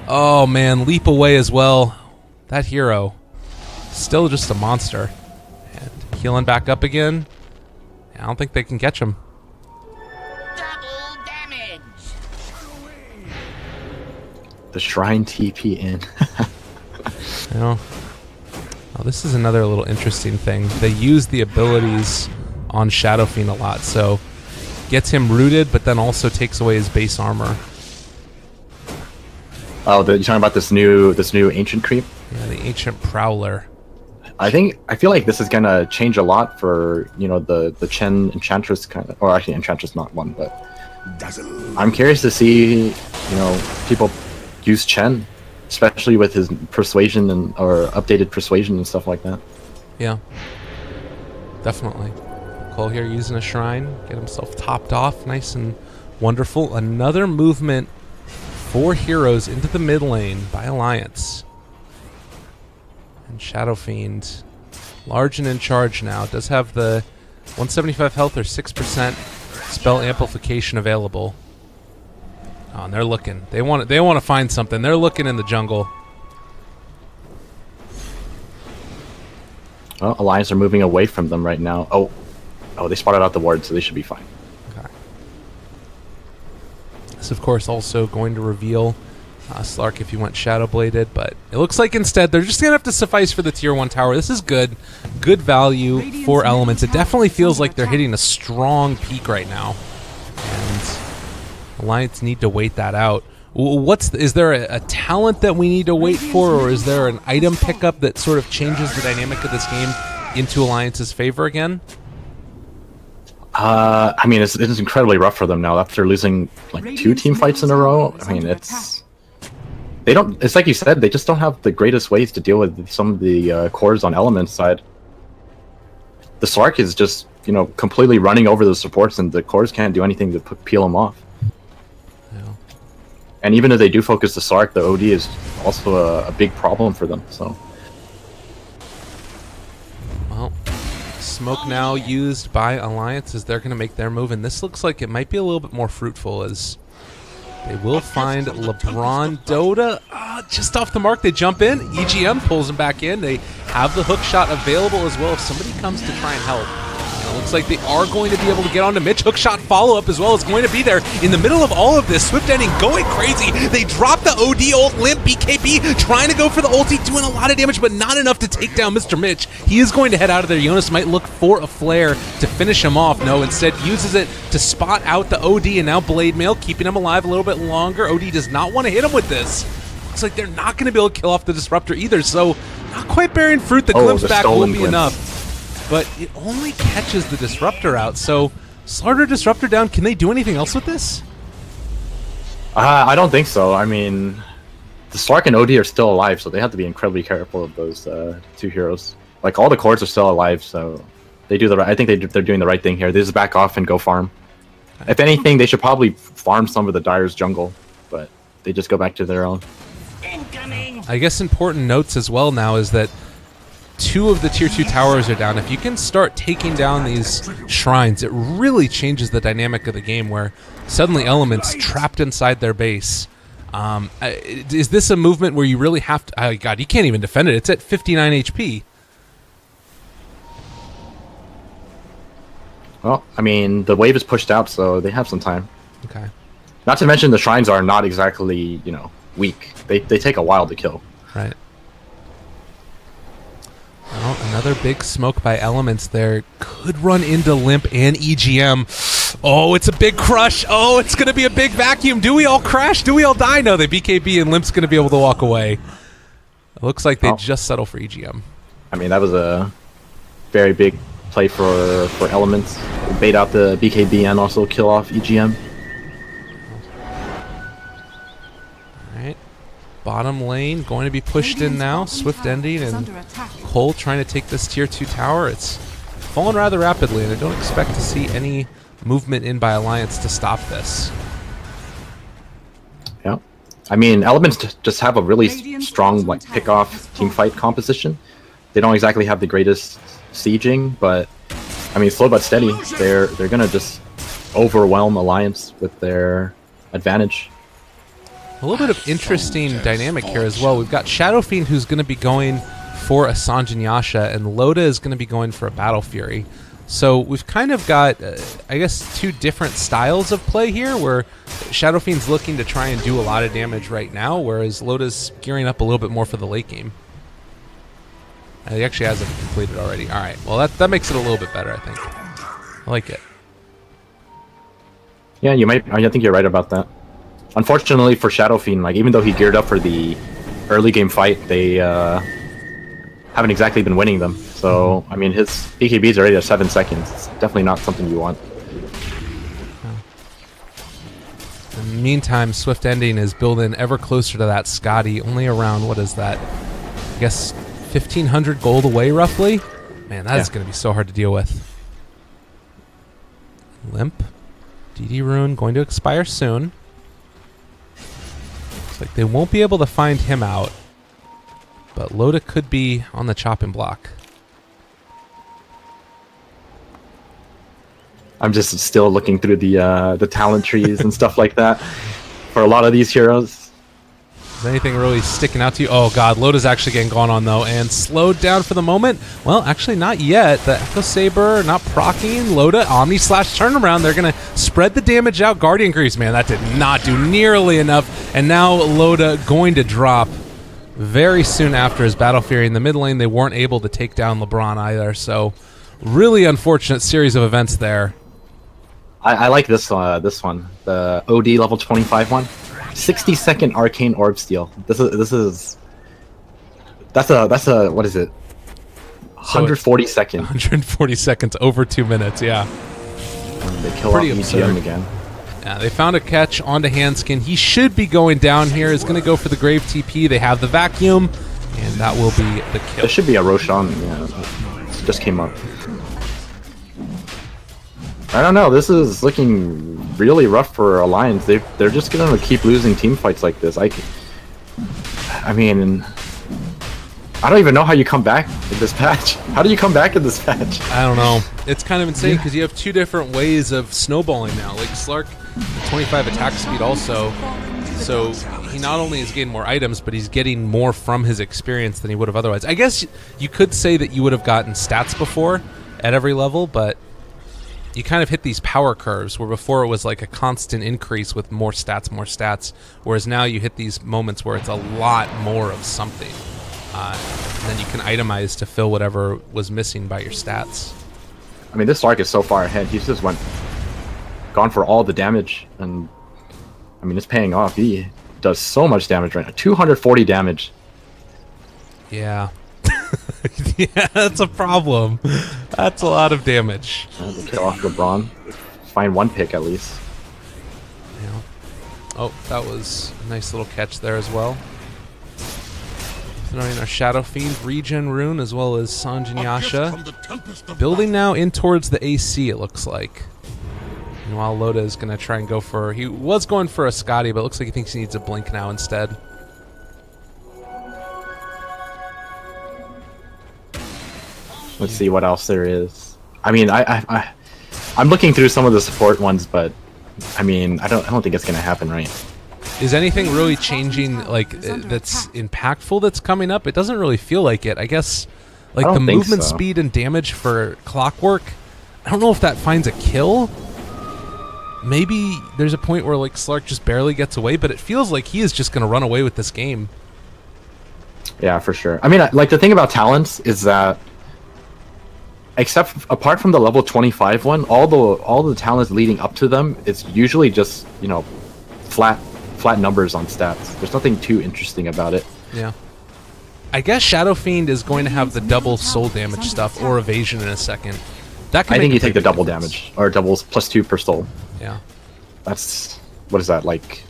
Oh, man, leap away as well. That hero. Still just a monster. And healing back up again. I don't think they can catch him. The Shrine TP in. You know, oh, this is another little interesting thing. They use the abilities on Shadow Fiend a lot, so gets him rooted, but then also takes away his base armor. Oh, you're talking about this new ancient creep? Yeah, the Ancient Prowler. I feel like this is gonna change a lot for, you know, the Chen Enchantress kind of, or actually Enchantress not one, but I'm curious to see, you know, people use Chen, especially with his persuasion or updated persuasion and stuff like that. Yeah, definitely. Cole here using a shrine, get himself topped off, nice and wonderful. Another movement for heroes into the mid lane by Alliance. And Shadow Fiend, large and in charge now. Does have the 175 health or 6% spell amplification available. Oh, and they're looking. They want to find something. They're looking in the jungle. Well, Alliance are moving away from them right now. Oh, they spotted out the ward, so they should be fine. Okay. This, of course, also going to reveal Slark if he went Shadow Bladed, but it looks like instead they're just going to have to suffice for the tier 1 tower. This is good value for Elements. It definitely feels like they're hitting a strong peak right now. And Alliance need to wait that out. Is there a talent that we need to wait for, or is there an item pickup that sort of changes the dynamic of this game into Alliance's favor again? I mean, it's incredibly rough for them now after losing like 2 team fights in a row. I mean, it's like you said, they just don't have the greatest ways to deal with some of the cores on Element's side. The Slark is just, you know, completely running over the supports, and the cores can't do anything to peel them off. And even if they do focus the Slark, the OD is also a big problem for them. So, well, Smoke now used by Alliance as they're going to make their move, and this looks like it might be a little bit more fruitful as they will find LeBron Dota. Just off the mark, they jump in. EGM pulls him back in. They have the hook shot available as well if somebody comes to try and help. And it looks like they are going to be able to get onto Mitch. Hook shot follow-up as well is going to be there. In the middle of all of this, Swift Ending going crazy. They drop the OD ult, Limp, BKB trying to go for the ulti, doing a lot of damage, but not enough to take down Mr. Mitch. He is going to head out of there. Jonas might look for a flare to finish him off. No, instead uses it to spot out the OD, and now Blade Mail keeping him alive a little bit longer. OD does not want to hit him with this. Looks like they're not going to be able to kill off the Disruptor either, so not quite bearing fruit. The glimpse back will be enough, but it only catches the Disruptor out. So Slaughter Disruptor down. Can they do anything else with this? I don't think so. I mean, the Slark and OD are still alive, so they have to be incredibly careful of those two heroes. Like, all the cores are still alive, so they do the right. I think they're doing the right thing here. They just back off and go farm. If anything, they should probably farm some of the Dire's jungle, but they just go back to their own. I guess important notes as well now is that 2 of the tier 2 towers are down. If you can start taking down these shrines, it really changes the dynamic of the game where suddenly Elements trapped inside their base. Is this a movement where you really have to... Oh god, you can't even defend it. It's at 59 HP. Well, I mean, the wave is pushed out, so they have some time. Okay. Not to mention the shrines are not exactly, you know, weak. They take a while to kill. Right. Well, another big smoke by Elements there. Could run into Limp and EGM. Oh, it's a big crush. Oh, it's going to be a big vacuum. Do we all crash? Do we all die? No, they BKB and Limp's going to be able to walk away. It looks like they just settle for EGM. I mean, that was a very big play for Elements. Bait out the BKB and also kill off EGM. Bottom lane going to be pushed in now. Swift Ending and Cole trying to take this tier 2 tower. It's fallen rather rapidly, and I don't expect to see any movement in by Alliance to stop this. Yeah. I mean, Elements just have a really strong like pick-off teamfight composition. They don't exactly have the greatest sieging, but I mean, slow but steady. They're gonna just overwhelm Alliance with their advantage. A little bit of interesting dynamic here as well. We've got Shadow Fiend who's going to be going for a Sanjin Yasha, and Loda is going to be going for a Battle Fury. So we've kind of got, I guess, 2 different styles of play here, where Shadow Fiend's looking to try and do a lot of damage right now, whereas Loda's gearing up a little bit more for the late game. He actually has it completed already. All right, well, that makes it a little bit better, I think. I like it. Yeah, I think you're right about that. Unfortunately for Shadow Fiend, like, even though he geared up for the early game fight, they haven't exactly been winning them. So, I mean, his BKB is already at 7 seconds. It's definitely not something you want. In the meantime, Swift Ending is building ever closer to that Scotty, only around, what is that? I guess 1,500 gold away, roughly? Man, that is going to be so hard to deal with. Limp. DD Rune going to expire soon. Like they won't be able to find him out, but Loda could be on the chopping block. I'm just still looking through the talent trees and stuff like that for a lot of these heroes. Is anything really sticking out to you? Oh god, Loda's actually getting gone on though, and slowed down for the moment. Well, actually not yet. The Echo Saber not proccing. Loda, Omni slash turnaround. They're gonna spread the damage out. Guardian Greaves, man, that did not do nearly enough. And now Loda going to drop very soon after his Battle Fury in the mid lane. They weren't able to take down LeBron either, so really unfortunate series of events there. I like this one, the OD level 25 one. 60-second arcane orb steal. That's a what is it? 140 seconds. 140 seconds over 2 minutes. Yeah. And they kill off EGM again. Yeah, they found a catch onto Handskin. He should be going down here. Is going to go for the Grave TP. They have the vacuum, and that will be the kill. There should be a Roshan. Yeah, it just came up. I don't know. This is looking really rough for Alliance. They're just gonna keep losing team fights like this. I mean, I don't even know how you come back in this patch. How do you come back in this patch? I don't know. It's kind of insane because you have two different ways of snowballing now. Like Slark, 25 attack speed also. So he not only is getting more items, but he's getting more from his experience than he would have otherwise. I guess you could say that you would have gotten stats before at every level, but you kind of hit these power curves where before it was like a constant increase with more stats, whereas now you hit these moments where it's a lot more of something. And then you can itemize to fill whatever was missing by your stats. I mean, this Slark is so far ahead. He's just gone for all the damage, and I mean, it's paying off. He does so much damage right now. 240 damage. Yeah. Yeah, that's a problem. That's a lot of damage. Kill off LeBron. Find one pick at least. Yeah. Oh, that was a nice little catch there as well. Throwing our Shadow Fiend, Regen Rune, as well as Sanj and Yasha. Building now in towards the AC, it looks like. Meanwhile, Loda is going to try and go for... He was going for a Scotty, but it looks like he thinks he needs a Blink now instead. Let's see what else there is. I mean, I'm looking through some of the support ones, but I mean, I don't think it's going to happen, right? Is anything really changing, like, that's impactful that's coming up? It doesn't really feel like it. I guess, like, the movement speed and damage for Clockwork, I don't know if that finds a kill. Maybe there's a point where, like, Slark just barely gets away, but it feels like he is just going to run away with this game. Yeah, for sure. I mean, like, the thing about talents is that, apart from the level 25 one, all the talents leading up to them, it's usually just, you know, flat numbers on stats. There's nothing too interesting about it. Yeah. I guess Shadow Fiend is going to have the double soul damage stuff or evasion in a second. That can I think you take the double damage, or doubles +2 per soul. Yeah. That's, what is that, like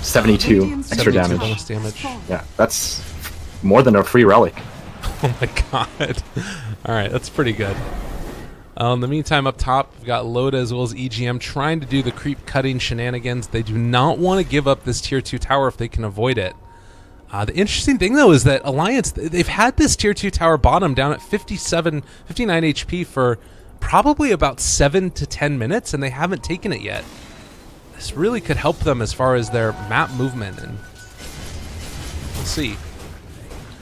72 extra damage. Bonus damage. Yeah, that's more than a free relic. Oh my god. Alright, that's pretty good. In the meantime, up top, we've got Loda as well as EGM trying to do the creep cutting shenanigans. They do not want to give up this tier 2 tower if they can avoid it. The interesting thing, though, is that Alliance, they've had this tier 2 tower bottom down at 59 HP for probably about 7 to 10 minutes, and they haven't taken it yet. This really could help them as far as their map movement, and we'll see.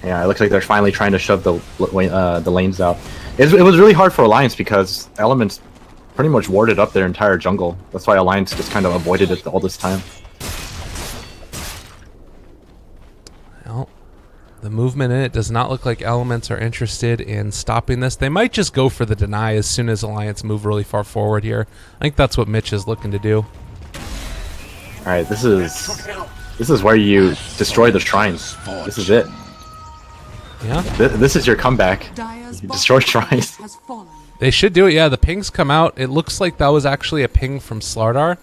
Yeah, it looks like they're finally trying to shove the lanes out. It was really hard for Alliance because Elements pretty much warded up their entire jungle. That's why Alliance just kind of avoided it all this time. Well, the movement in it does not look like Elements are interested in stopping this. They might just go for the deny as soon as Alliance move really far forward here. I think that's what Mitch is looking to do. All right, this is where you destroy the shrines. This is it. Yeah. This is your comeback. You destroy shrines. They should do it. Yeah, the pings come out. It looks like that was actually a ping from Slardar.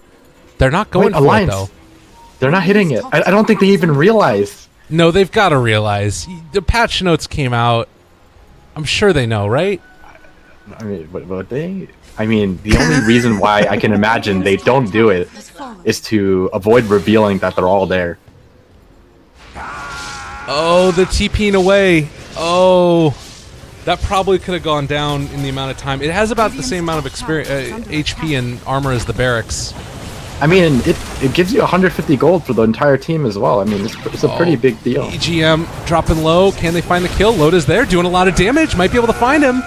They're not going for it, though. They're not hitting it. I don't think they even realize. No, they've got to realize. The patch notes came out. I'm sure they know, right? I mean, but they... I mean, the only reason why I can imagine they don't do it is to avoid revealing that they're all there. Oh, the TPing away. Oh, that probably could have gone down in the amount of time. It has about the same amount of experience, HP and armor as the barracks. I mean, it gives you 150 gold for the entire team as well. I mean, it's a pretty big deal. EGM dropping low. Can they find the kill? Loda's there, doing a lot of damage. Might be able to find him.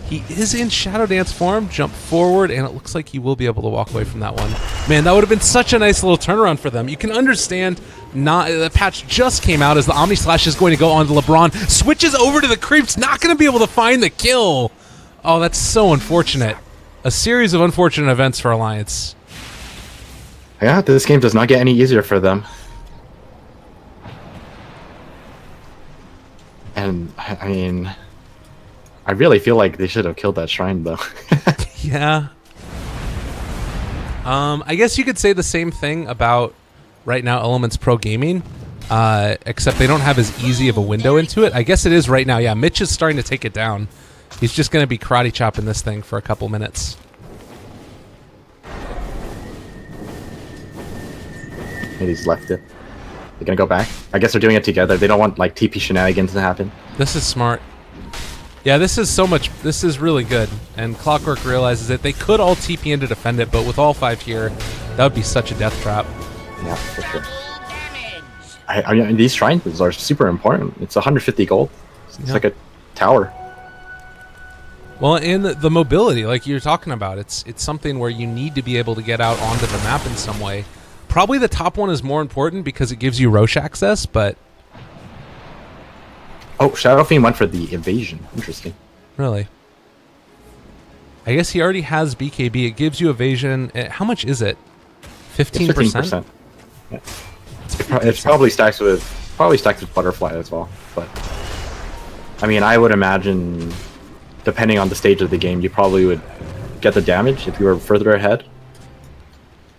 He is in Shadow Dance form. Jump forward, and it looks like he will be able to walk away from that one. Man, that would have been such a nice little turnaround for them. You can understand the patch just came out as the Omni Slash is going to go on to LeBron. Switches over to the creeps. Not going to be able to find the kill. Oh, that's so unfortunate. A series of unfortunate events for Alliance. Yeah, this game does not get any easier for them. And, I mean... I really feel like they should have killed that shrine, though. Yeah. I guess you could say the same thing about right now Elements Pro Gaming, except they don't have as easy of a window into it. I guess it is right now. Yeah, Mitch is starting to take it down. He's just going to be karate chopping this thing for a couple minutes. And he's left it. They're gonna go back. I guess they're doing it together. They don't want like TP shenanigans to happen. This is smart. Yeah, this is so much. This is really good. And Clockwork realizes that they could all TP in to defend it, but with all 5 here, that would be such a death trap. Yeah, for sure. I mean, these shrines are super important. It's 150 gold. It's like a tower. Well, and the mobility, like you're talking about, it's something where you need to be able to get out onto the map in some way. Probably the top one is more important because it gives you Roche access, but... Oh, Shadow Fiend went for the evasion. Interesting. Really? I guess he already has BKB. It gives you evasion. How much is it? 15%? 15%. Yeah. It's probably stacked with butterfly as well. But I mean, I would imagine, depending on the stage of the game, you probably would get the damage if you were further ahead.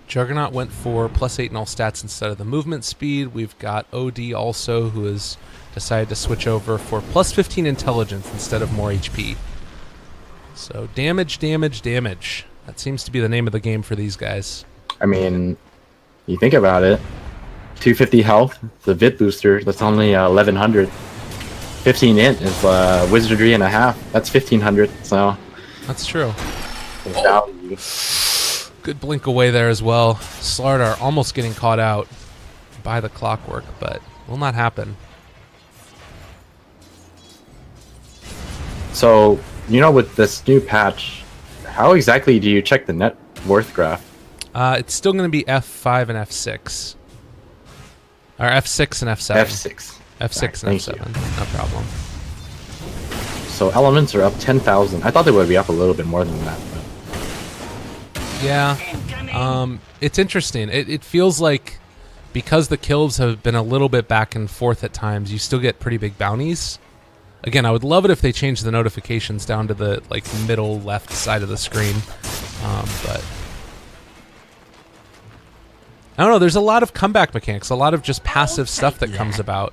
Juggernaut went for +8 in all stats instead of the movement speed. We've got OD also, who has decided to switch over for +15 intelligence instead of more HP. So damage, damage, damage. That seems to be the name of the game for these guys. I mean, you think about it. 250 health, the Vit booster, that's only 1100. 15 int is wizardry and a half. That's 1500, so... That's true. Value. Good blink away there as well. Slardar almost getting caught out by the Clockwork, but will not happen. So, you know, with this new patch, how exactly do you check the net worth graph? It's still going to be F5 and F6. Or F6 and F7. F6. F6 Right, and F7. No problem. So elements are up 10,000. I thought they would be up a little bit more than that. But... Yeah. It's interesting. It feels like because the kills have been a little bit back and forth at times, you still get pretty big bounties. Again, I would love it if they changed the notifications down to the middle left side of the screen. But I don't know, there's a lot of comeback mechanics, a lot of just passive stuff that comes about.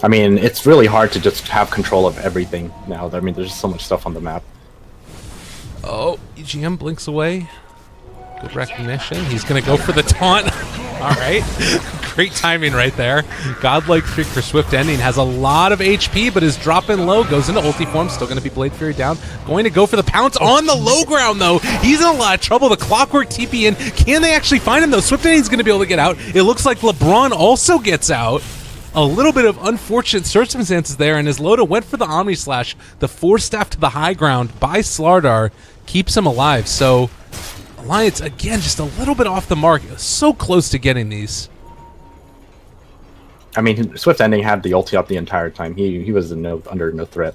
I mean, it's really hard to just have control of everything now. I mean, there's just so much stuff on the map. Oh, EGM blinks away. Good recognition. He's going to go for the taunt. All right. Great timing right there. Godlike Streak for Swift Ending. Has a lot of HP, but is dropping low. Goes into ulti form. Still going to be Blade Fury down. Going to go for the pounce on the low ground, though. He's in a lot of trouble. The Clockwork TP in. Can they actually find him, though? Swift Ending's going to be able to get out. It looks like LeBron also gets out. A little bit of unfortunate circumstances there, and as Loda went for the Omni Slash, the 4-staff to the high ground by Slardar keeps him alive. So Alliance, again, just a little bit off the mark. So close to getting these. I mean, Swift Ending had the ulti up the entire time. He was under no threat.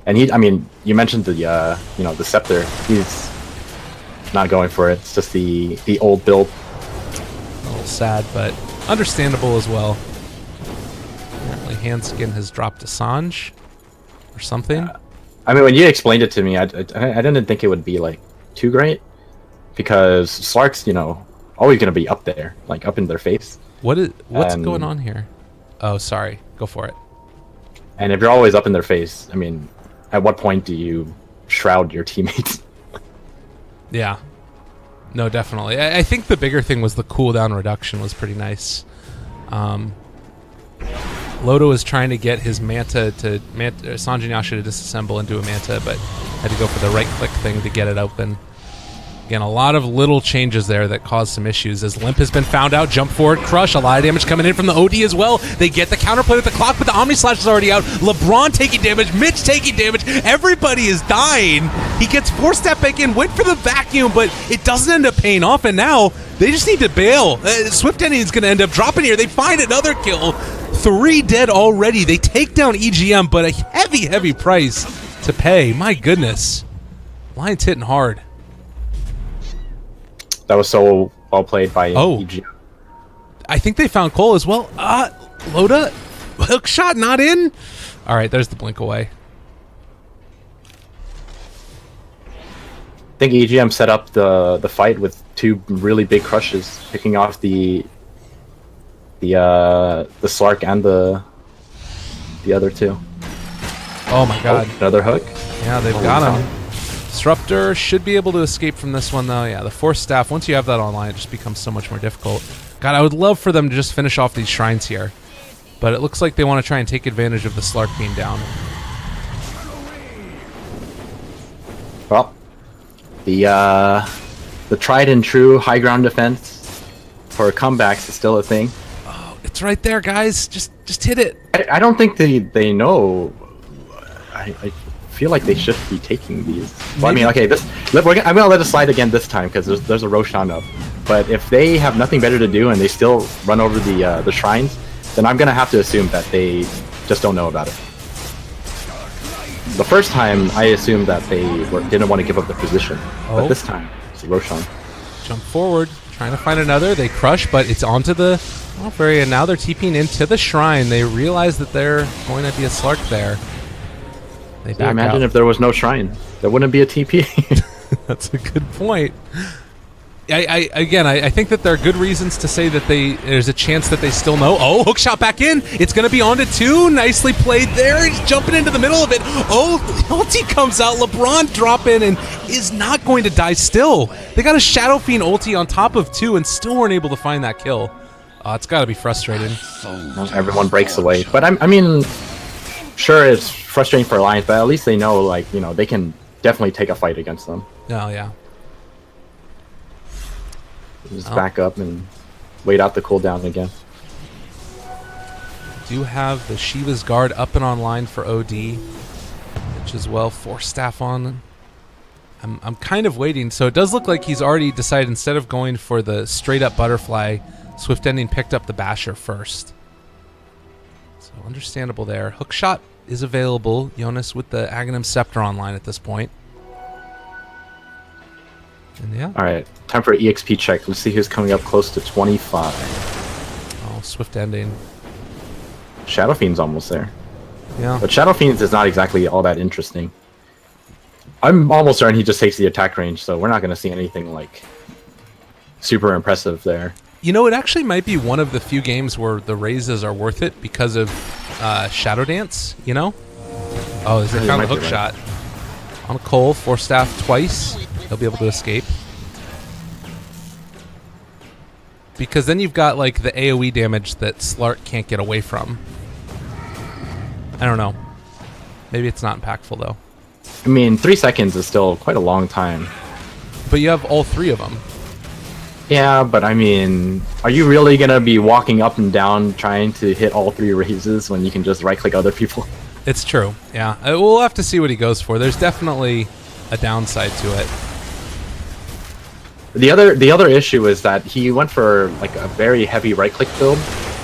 And I mean, you mentioned the the Scepter. He's not going for it. It's just the old build. A little sad, but understandable as well. Apparently Handskin has dropped Assange or something. I mean, when you explained it to me, I didn't think it would be like too great, because Slark's always gonna be up there, like up in their face. What's going on here? Oh, sorry. Go for it. And if you're always up in their face, I mean, at what point do you shroud your teammates? Yeah. No, definitely. I think the bigger thing was the cooldown reduction was pretty nice. Loda was trying to get his Manta Sanjin Yasha to disassemble and do a Manta, but had to go for the right-click thing to get it open. Again, a lot of little changes there that caused some issues. As Limp has been found out, jump forward, crush, a lot of damage coming in from the OD as well. They get the counterplay with the clock, but the Omni Slash is already out. LeBron taking damage, Mitch taking damage. Everybody is dying. He gets 4-step back in, went for the vacuum, but it doesn't end up paying off, and now they just need to bail. Swift Ending is going to end up dropping here. They find another kill. 3 dead already. They take down EGM, but a heavy, heavy price to pay. My goodness. Lion's hitting hard. That was so well played by EGM. I think they found Cole as well. Loda, hook shot not in. All right, there's the blink away. I think EGM set up the fight with 2 really big crushes, picking off the Slark and the other 2. Oh my god. Oh, another hook. Yeah, they've got him. Disruptor should be able to escape from this one, though. Yeah, the Force Staff, once you have that online, it just becomes so much more difficult. God, I would love for them to just finish off these shrines here. But it looks like they want to try and take advantage of the Slark being down. Well, the tried and true high ground defense for comebacks is still a thing. Oh, it's right there, guys. Just hit it. I don't think they know. I feel like they should be taking these. Well, I mean, okay, I'm gonna let it slide again this time because there's a Roshan up. But if they have nothing better to do and they still run over the shrines, then I'm gonna have to assume that they just don't know about it. The first time, I assumed that they didn't want to give up the position, but this time it's a Roshan. Jump forward, trying to find another. They crush, but it's onto the off area. Now they're TPing into the shrine. They realize that they're going to be a Slark there. They back imagine out. if there was no shrine, there wouldn't be a TP. That's a good point. I think that there are good reasons to say that there's a chance that they still know. Oh, hookshot back in. It's going to be on to 2. Nicely played there. He's jumping into the middle of it. Oh, ulti comes out. LeBron drop in and is not going to die still. They got a Shadow Fiend ulti on top of 2 and still weren't able to find that kill. It's got to be frustrating. Everyone breaks away. But I mean, sure, it's frustrating for Alliance, but at least they know, like, you know, they can definitely take a fight against them. Oh, yeah. Just back up and wait out the cooldown again. Do have the Shiva's Guard up and online for OD, which as well, Force Staff on. I'm kind of waiting. So it does look like he's already decided instead of going for the straight up butterfly, Swift Ending picked up the Basher first. So understandable there. Hookshot is available. Jonas with the Aghanim Scepter online at this point. And yeah. All right, time for an EXP check. Let's see who's coming up close to 25. Oh, Swift Ending. Shadow Fiend's almost there. Yeah. But Shadow Fiend's is not exactly all that interesting. I'm almost certain he just takes the attack range, so we're not going to see anything like super impressive there. You know, it actually might be one of the few games where the raises are worth it because of Shadow Dance, you know? Oh, they found a hook shot. On a Cole, Force Staff twice. He'll be able to escape. Because then you've got, like, the AoE damage that Slark can't get away from. I don't know. Maybe it's not impactful, though. I mean, 3 seconds is still quite a long time. But you have all 3 of them. Yeah, but I mean, are you really going to be walking up and down trying to hit all 3 raises when you can just right-click other people? It's true, yeah. We'll have to see what he goes for. There's definitely a downside to it. The other issue is that he went for like a very heavy right-click build.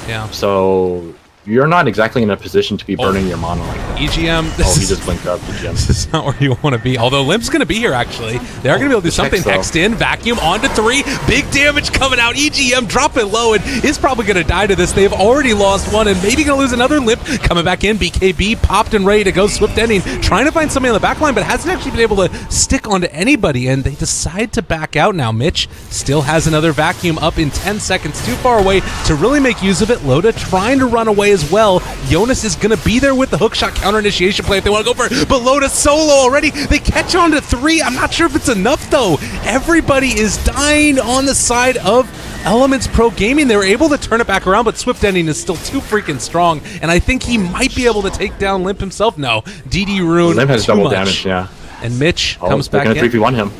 Yeah. So you're not exactly in a position to be burning your mana like that. EGM. Oh, he just blinked up. EGM. This is not where you want to be. Although Limp's going to be here, actually. They are going to be able to do something. Hexed in, vacuum, onto 3. Big damage coming out. EGM dropping low and is probably going to die to this. They've already lost 1 and maybe going to lose another. Limp coming back in. BKB popped and ready to go. Swift Ending trying to find somebody on the back line, but hasn't actually been able to stick onto anybody, and they decide to back out now. Mitch still has another vacuum up in 10 seconds. Too far away to really make use of it. Loda trying to run away as well. Jonas is going to be there with the hookshot counter initiation play if they want to go for it, but Loda solo already. They catch on to 3. I'm not sure if it's enough, though. Everybody is dying on the side of Elements Pro Gaming. They were able to turn it back around, but Swift Ending is still too freaking strong, and I think he might be able to take down Limp himself. No, DD Rune. Limp has double much. Damage, yeah. And Mitch comes back in. They're going to 3v1 him.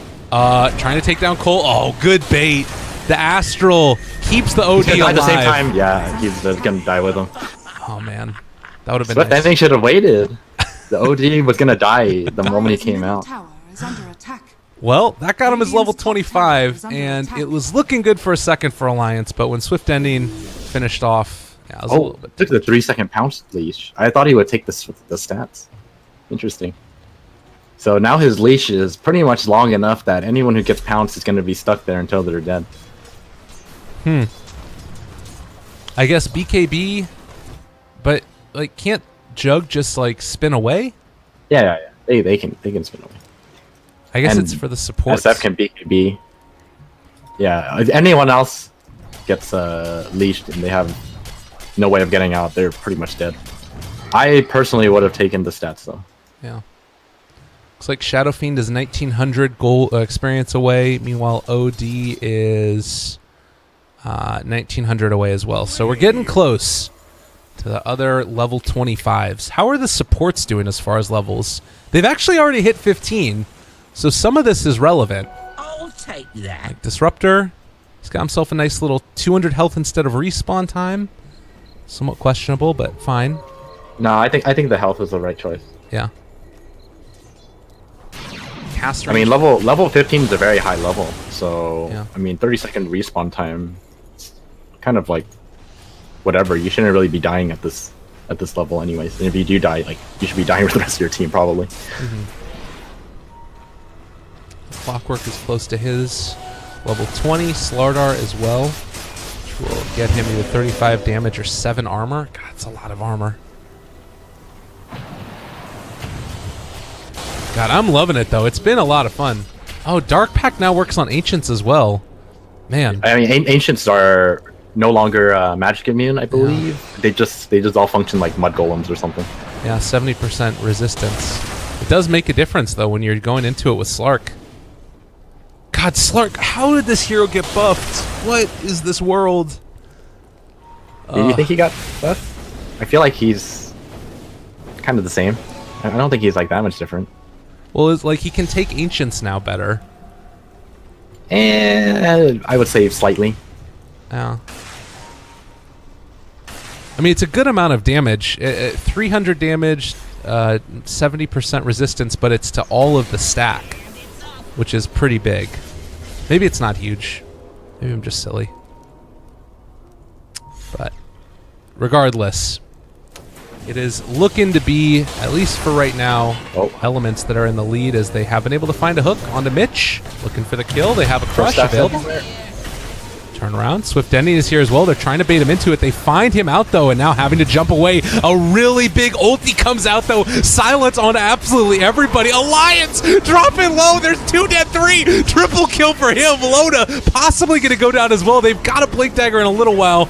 Trying to take down Cole. Oh, good bait. The Astral keeps the OD alive. At the same time, yeah, he's going to die with him. Oh, man. That would have been Swift nice. Ending should have waited. The OD was going to die the moment he came out. Tower is under attack. Well, that got him his level 25, and it was looking good for a second for Alliance, but when Swift Ending finished off, yeah, it was a little bit. Took the 3-second pounce leash. I thought he would take the stats. Interesting. So now his leash is pretty much long enough that anyone who gets pounced is going to be stuck there until they're dead. I guess BKB, but like, can't Jug just like spin away? Yeah. They can spin away. I guess And it's for the support. SF can BKB. Yeah, if anyone else gets leashed and they have no way of getting out, they're pretty much dead. I personally would have taken the stats though. Yeah. Looks like Shadow Fiend is 1900 gold experience away. Meanwhile, OD is 1900 away as well. So we're getting close to the other level 25s. How are the supports doing as far as levels? They've actually already hit 15, so some of this is relevant. I'll take that. Like Disruptor, he's got himself a nice little 200 health instead of respawn time. Somewhat questionable, but fine. No, I think the health is the right choice. Yeah. Cast I mean, level 15 is a very high level, so Yeah. I mean, 30-second respawn time, it's kind of like whatever. You shouldn't really be dying at this level, anyways. And if you do die, like you should be dying with the rest of your team, probably. Clockwork is close to his level 20. Slardar as well, which will get him either 35 damage or 7 armor. God, that's a lot of armor. God, I'm loving it, though. It's been a lot of fun. Oh, Dark Pact now works on Ancients as well. Man. I mean, Ancients are no longer magic immune, I believe. Yeah. They just all function like mud golems or something. Yeah, 70% resistance. It does make a difference, though, when you're going into it with Slark. God, Slark, how did this hero get buffed? What is this world? Do you think he got buffed? I feel like he's kind of the same. I don't think he's like that much different. Well, it's like he can take Ancients now better. And I would say slightly. Yeah. I mean, it's a good amount of damage. 300 damage, 70% resistance, but it's to all of the stack, which is pretty big. Maybe it's not huge. Maybe I'm just silly. But regardless, it is looking to be, at least for right now, Elements that are in the lead as they have been able to find a hook onto Mitch. Looking for the kill. They have a crush available. Turn around. Swift Ending is here as well. They're trying to bait him into it. They find him out, though, and now having to jump away. A really big ulti comes out, though. Silence on absolutely everybody. Alliance dropping low. There's 2 dead, 3. Triple kill for him. Loda possibly going to go down as well. They've got a Blink Dagger in a little while.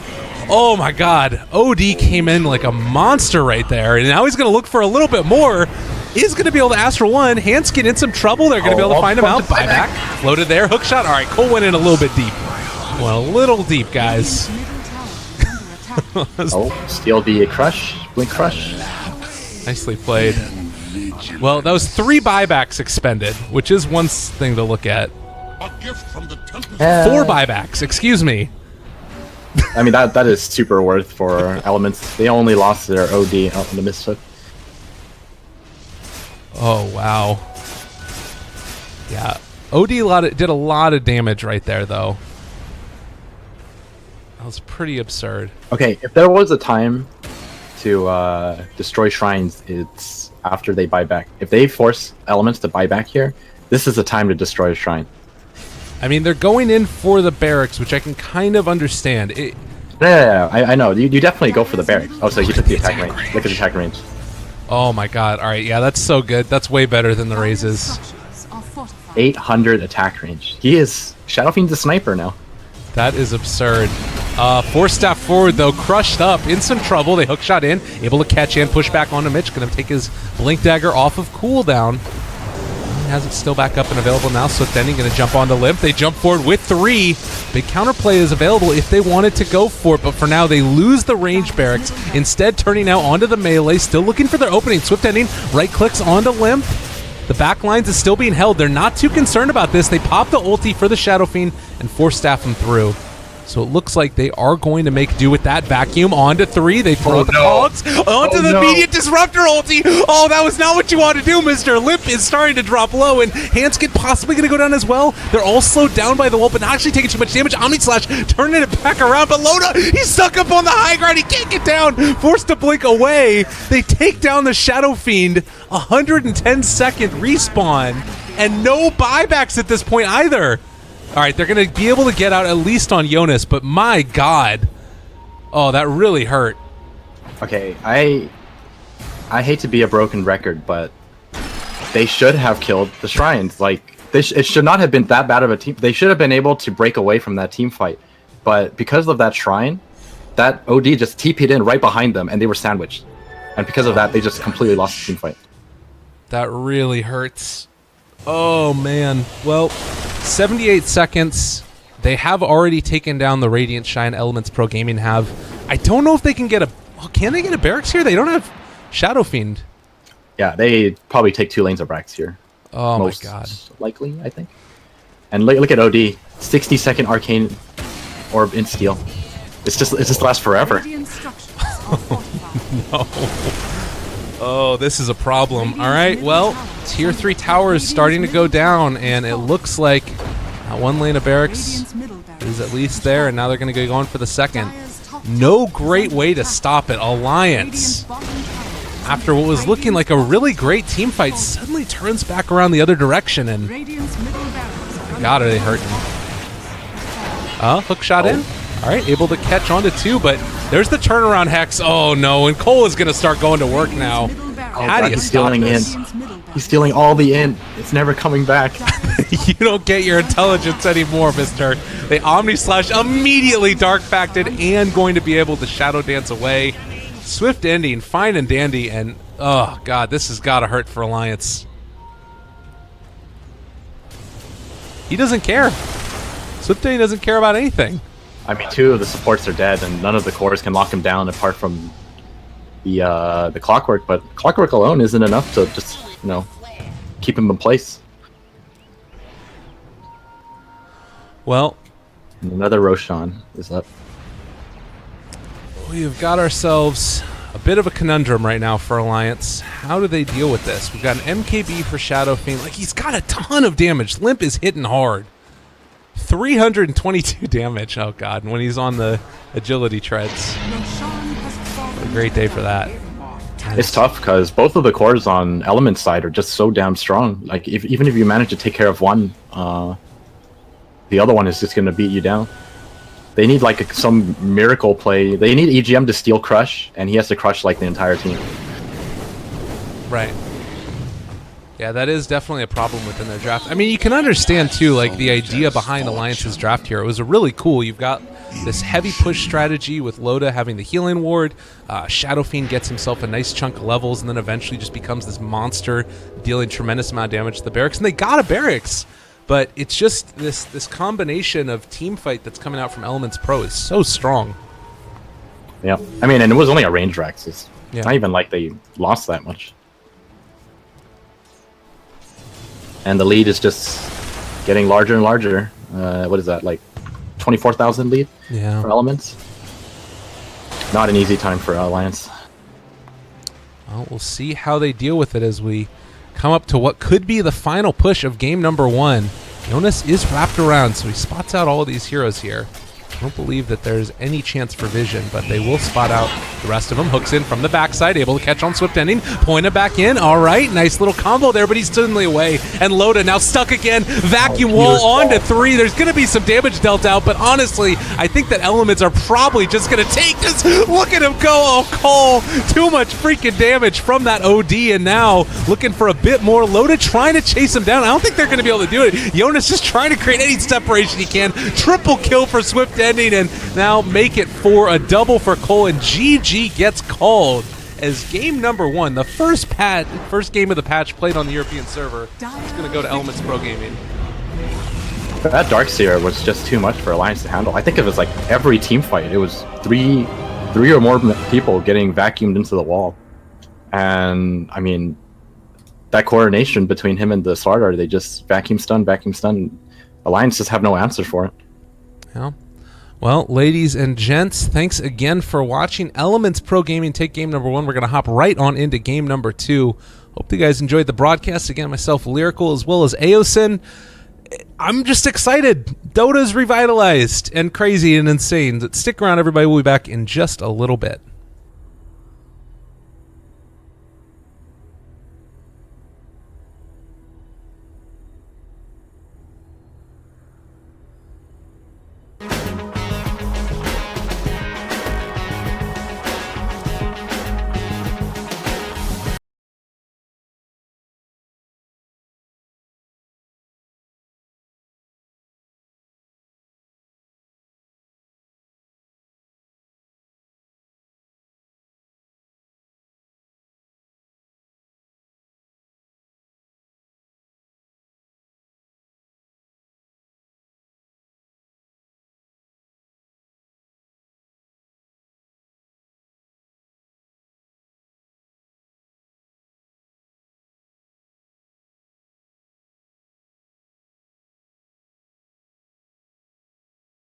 Oh, my God. OD came in like a monster right there, and now he's going to look for a little bit more. Is going to be able to Astral 1. Hanskin in some trouble. They're going to be able to find him out. Buyback. Loaded there. Hook shot. All right, Cole went in a little bit deep. Well, a little deep, guys. Steal the crush. Blink crush. Nicely played. Well, that was 3 buybacks expended, which is one thing to look at. 4 buybacks, excuse me. I mean, that is super worth for Elements. They only lost their OD out in the Misfit. Oh, wow. Yeah. OD did a lot of damage right there, though. That was pretty absurd. Okay, if there was a time to destroy shrines, it's after they buy back. If they force Elements to buy back here, this is the time to destroy a shrine. I mean, they're going in for the barracks, which I can kind of understand. Yeah, I know. You definitely go for the barracks. Oh, so he took the attack range. Look at the attack range. Oh my god. All right, yeah, that's so good. That's way better than the raises. 800 attack range. He is... Shadow Fiend's a sniper now. That is absurd. 4-staff forward, though, crushed up, in some trouble. They hook shot in, able to catch and push back onto Mitch. Going to take his Blink Dagger off of cooldown. He has it still back up and available now, so Denny going to jump onto Limp. They jump forward with 3. Big counterplay is available if they wanted to go for it, but for now they lose the range barracks, instead turning now onto the melee, still looking for their opening. Swift Ending right-clicks onto Limp. The back lines is still being held. They're not too concerned about this. They pop the ulti for the Shadow Fiend and 4-staff him through. So it looks like they are going to make do with that vacuum. Onto 3. They throw the cogs onto the immediate disruptor ulti. Oh, that was not what you want to do, Mr. Limp is starting to drop low, and Hanskin possibly going to go down as well. They're all slowed down by the wall, but not actually taking too much damage. Omni Slash turning it back around, but Loda, he's stuck up on the high ground. He can't get down. Forced to blink away. They take down the Shadow Fiend. 110-second respawn, and no buybacks at this point either. All right, they're going to be able to get out at least on Jonas, but my God. Oh, that really hurt. Okay, I hate to be a broken record, but they should have killed the shrines. Like, it should not have been that bad of a team. They should have been able to break away from that team fight. But because of that shrine, that OD just TP'd in right behind them, and they were sandwiched. And because of that, they just completely lost the team fight. That really hurts. Oh, man. Well, 78 seconds. They have already taken down the Radiant Shine. Elements Pro Gaming have. I don't know if they can get a... Oh, can they get a barracks here? They don't have Shadow Fiend. Yeah, they probably take 2 lanes of Brax here. Oh, Most my God. likely, I think. And look at OD. 60-second Arcane Orb in Steel. It just lasts forever. Radiant structures are fortified. Oh, this is a problem. All right, well, Tier 3 tower is starting to go down, and it looks like one lane of barracks Radiant's middle barracks is at least there, and now they're going to go going for the second. Dire's top No tower great is way under to stop it. Alliance, Radiant's bottom tower is after what was looking like a really great team fight, suddenly turns back around the other direction, and Radiant's middle barracks are God, are they hurting. Hook shot in. All right, able to catch onto 2, but there's the turnaround Hex. Oh, no, and Cole is going to start going to work now. How do you he's stop stealing this? in. He's stealing all the in. It's never coming back. You don't get your intelligence anymore, mister. They Omni Slash immediately Dark Facted and going to be able to Shadow Dance away. Swift ending, fine and dandy, and oh god, this has got to hurt for Alliance. He doesn't care. Swift ending doesn't care about anything. I mean, 2 of the supports are dead, and none of the cores can lock him down apart from the Clockwork. But Clockwork alone isn't enough to just, keep him in place. Well, And another Roshan is up. we've got ourselves a bit of a conundrum right now for Alliance. How do they deal with this? We've got an MKB for Shadow Fiend. Like, he's got a ton of damage. Limp is hitting hard. 322 damage. Oh, God. And when he's on the agility treads. Roshan has fallen. A great day for that. It's tough because both of the cores on Element side are just so damn strong. Like, even if you manage to take care of one, the other one is just going to beat you down. They need like some miracle play. They need EGM to steal Crush, and he has to crush like the entire team. Right. Yeah, that is definitely a problem within their draft. I mean, you can understand, too, like, the idea behind Alliance's draft here. It was really cool. You've got this heavy push strategy with Loda having the healing ward. Shadow Fiend gets himself a nice chunk of levels and then eventually just becomes this monster dealing tremendous amount of damage to the barracks. And they got a barracks. But it's just this combination of team fight that's coming out from Elements Pro is so strong. Yeah. I mean, and it was only a range Rex. It's Yeah. not even like they lost that much. And the lead is just getting larger and larger. What is that, like 24,000 lead Yeah. for Elements? Not an easy time for Alliance. Well, we'll see how they deal with it as we come up to what could be the final push of game number 1. Jonas is wrapped around, so he spots out all of these heroes here. I don't believe that there's any chance for vision, but they will spot out the rest of them. Hooks in from the backside, able to catch on Swift Ending. Point it back in. All right, nice little combo there, but he's suddenly away. And Loda now stuck again. Vacuum wall on to 3. There's going to be some damage dealt out, but honestly, I think that Elements are probably just going to take this. Look at him go. Oh, Cole. Too much freaking damage from that OD, and now looking for a bit more. Loda trying to chase him down. I don't think they're going to be able to do it. Jonas just trying to create any separation he can. Triple kill for Swift Ending, and now make it for a double for Cole, and GG gets called as game number 1, the first game of the patch played on the European server. It's going to go to Elements Pro Gaming. That Darkseer was just too much for Alliance to handle. I think it was like every team fight. It was three or more people getting vacuumed into the wall. And, I mean, that coordination between him and the Slardar, they just vacuum stun. Alliance just have no answer for it. Yeah. Well, ladies and gents, thanks again for watching Elements Pro Gaming take game number 1. We're going to hop right on into game number 2. Hope you guys enjoyed the broadcast. Again, myself, Lyrical, as well as Aosin. I'm just excited. Dota's revitalized and crazy and insane. Stick around, everybody. We'll be back in just a little bit.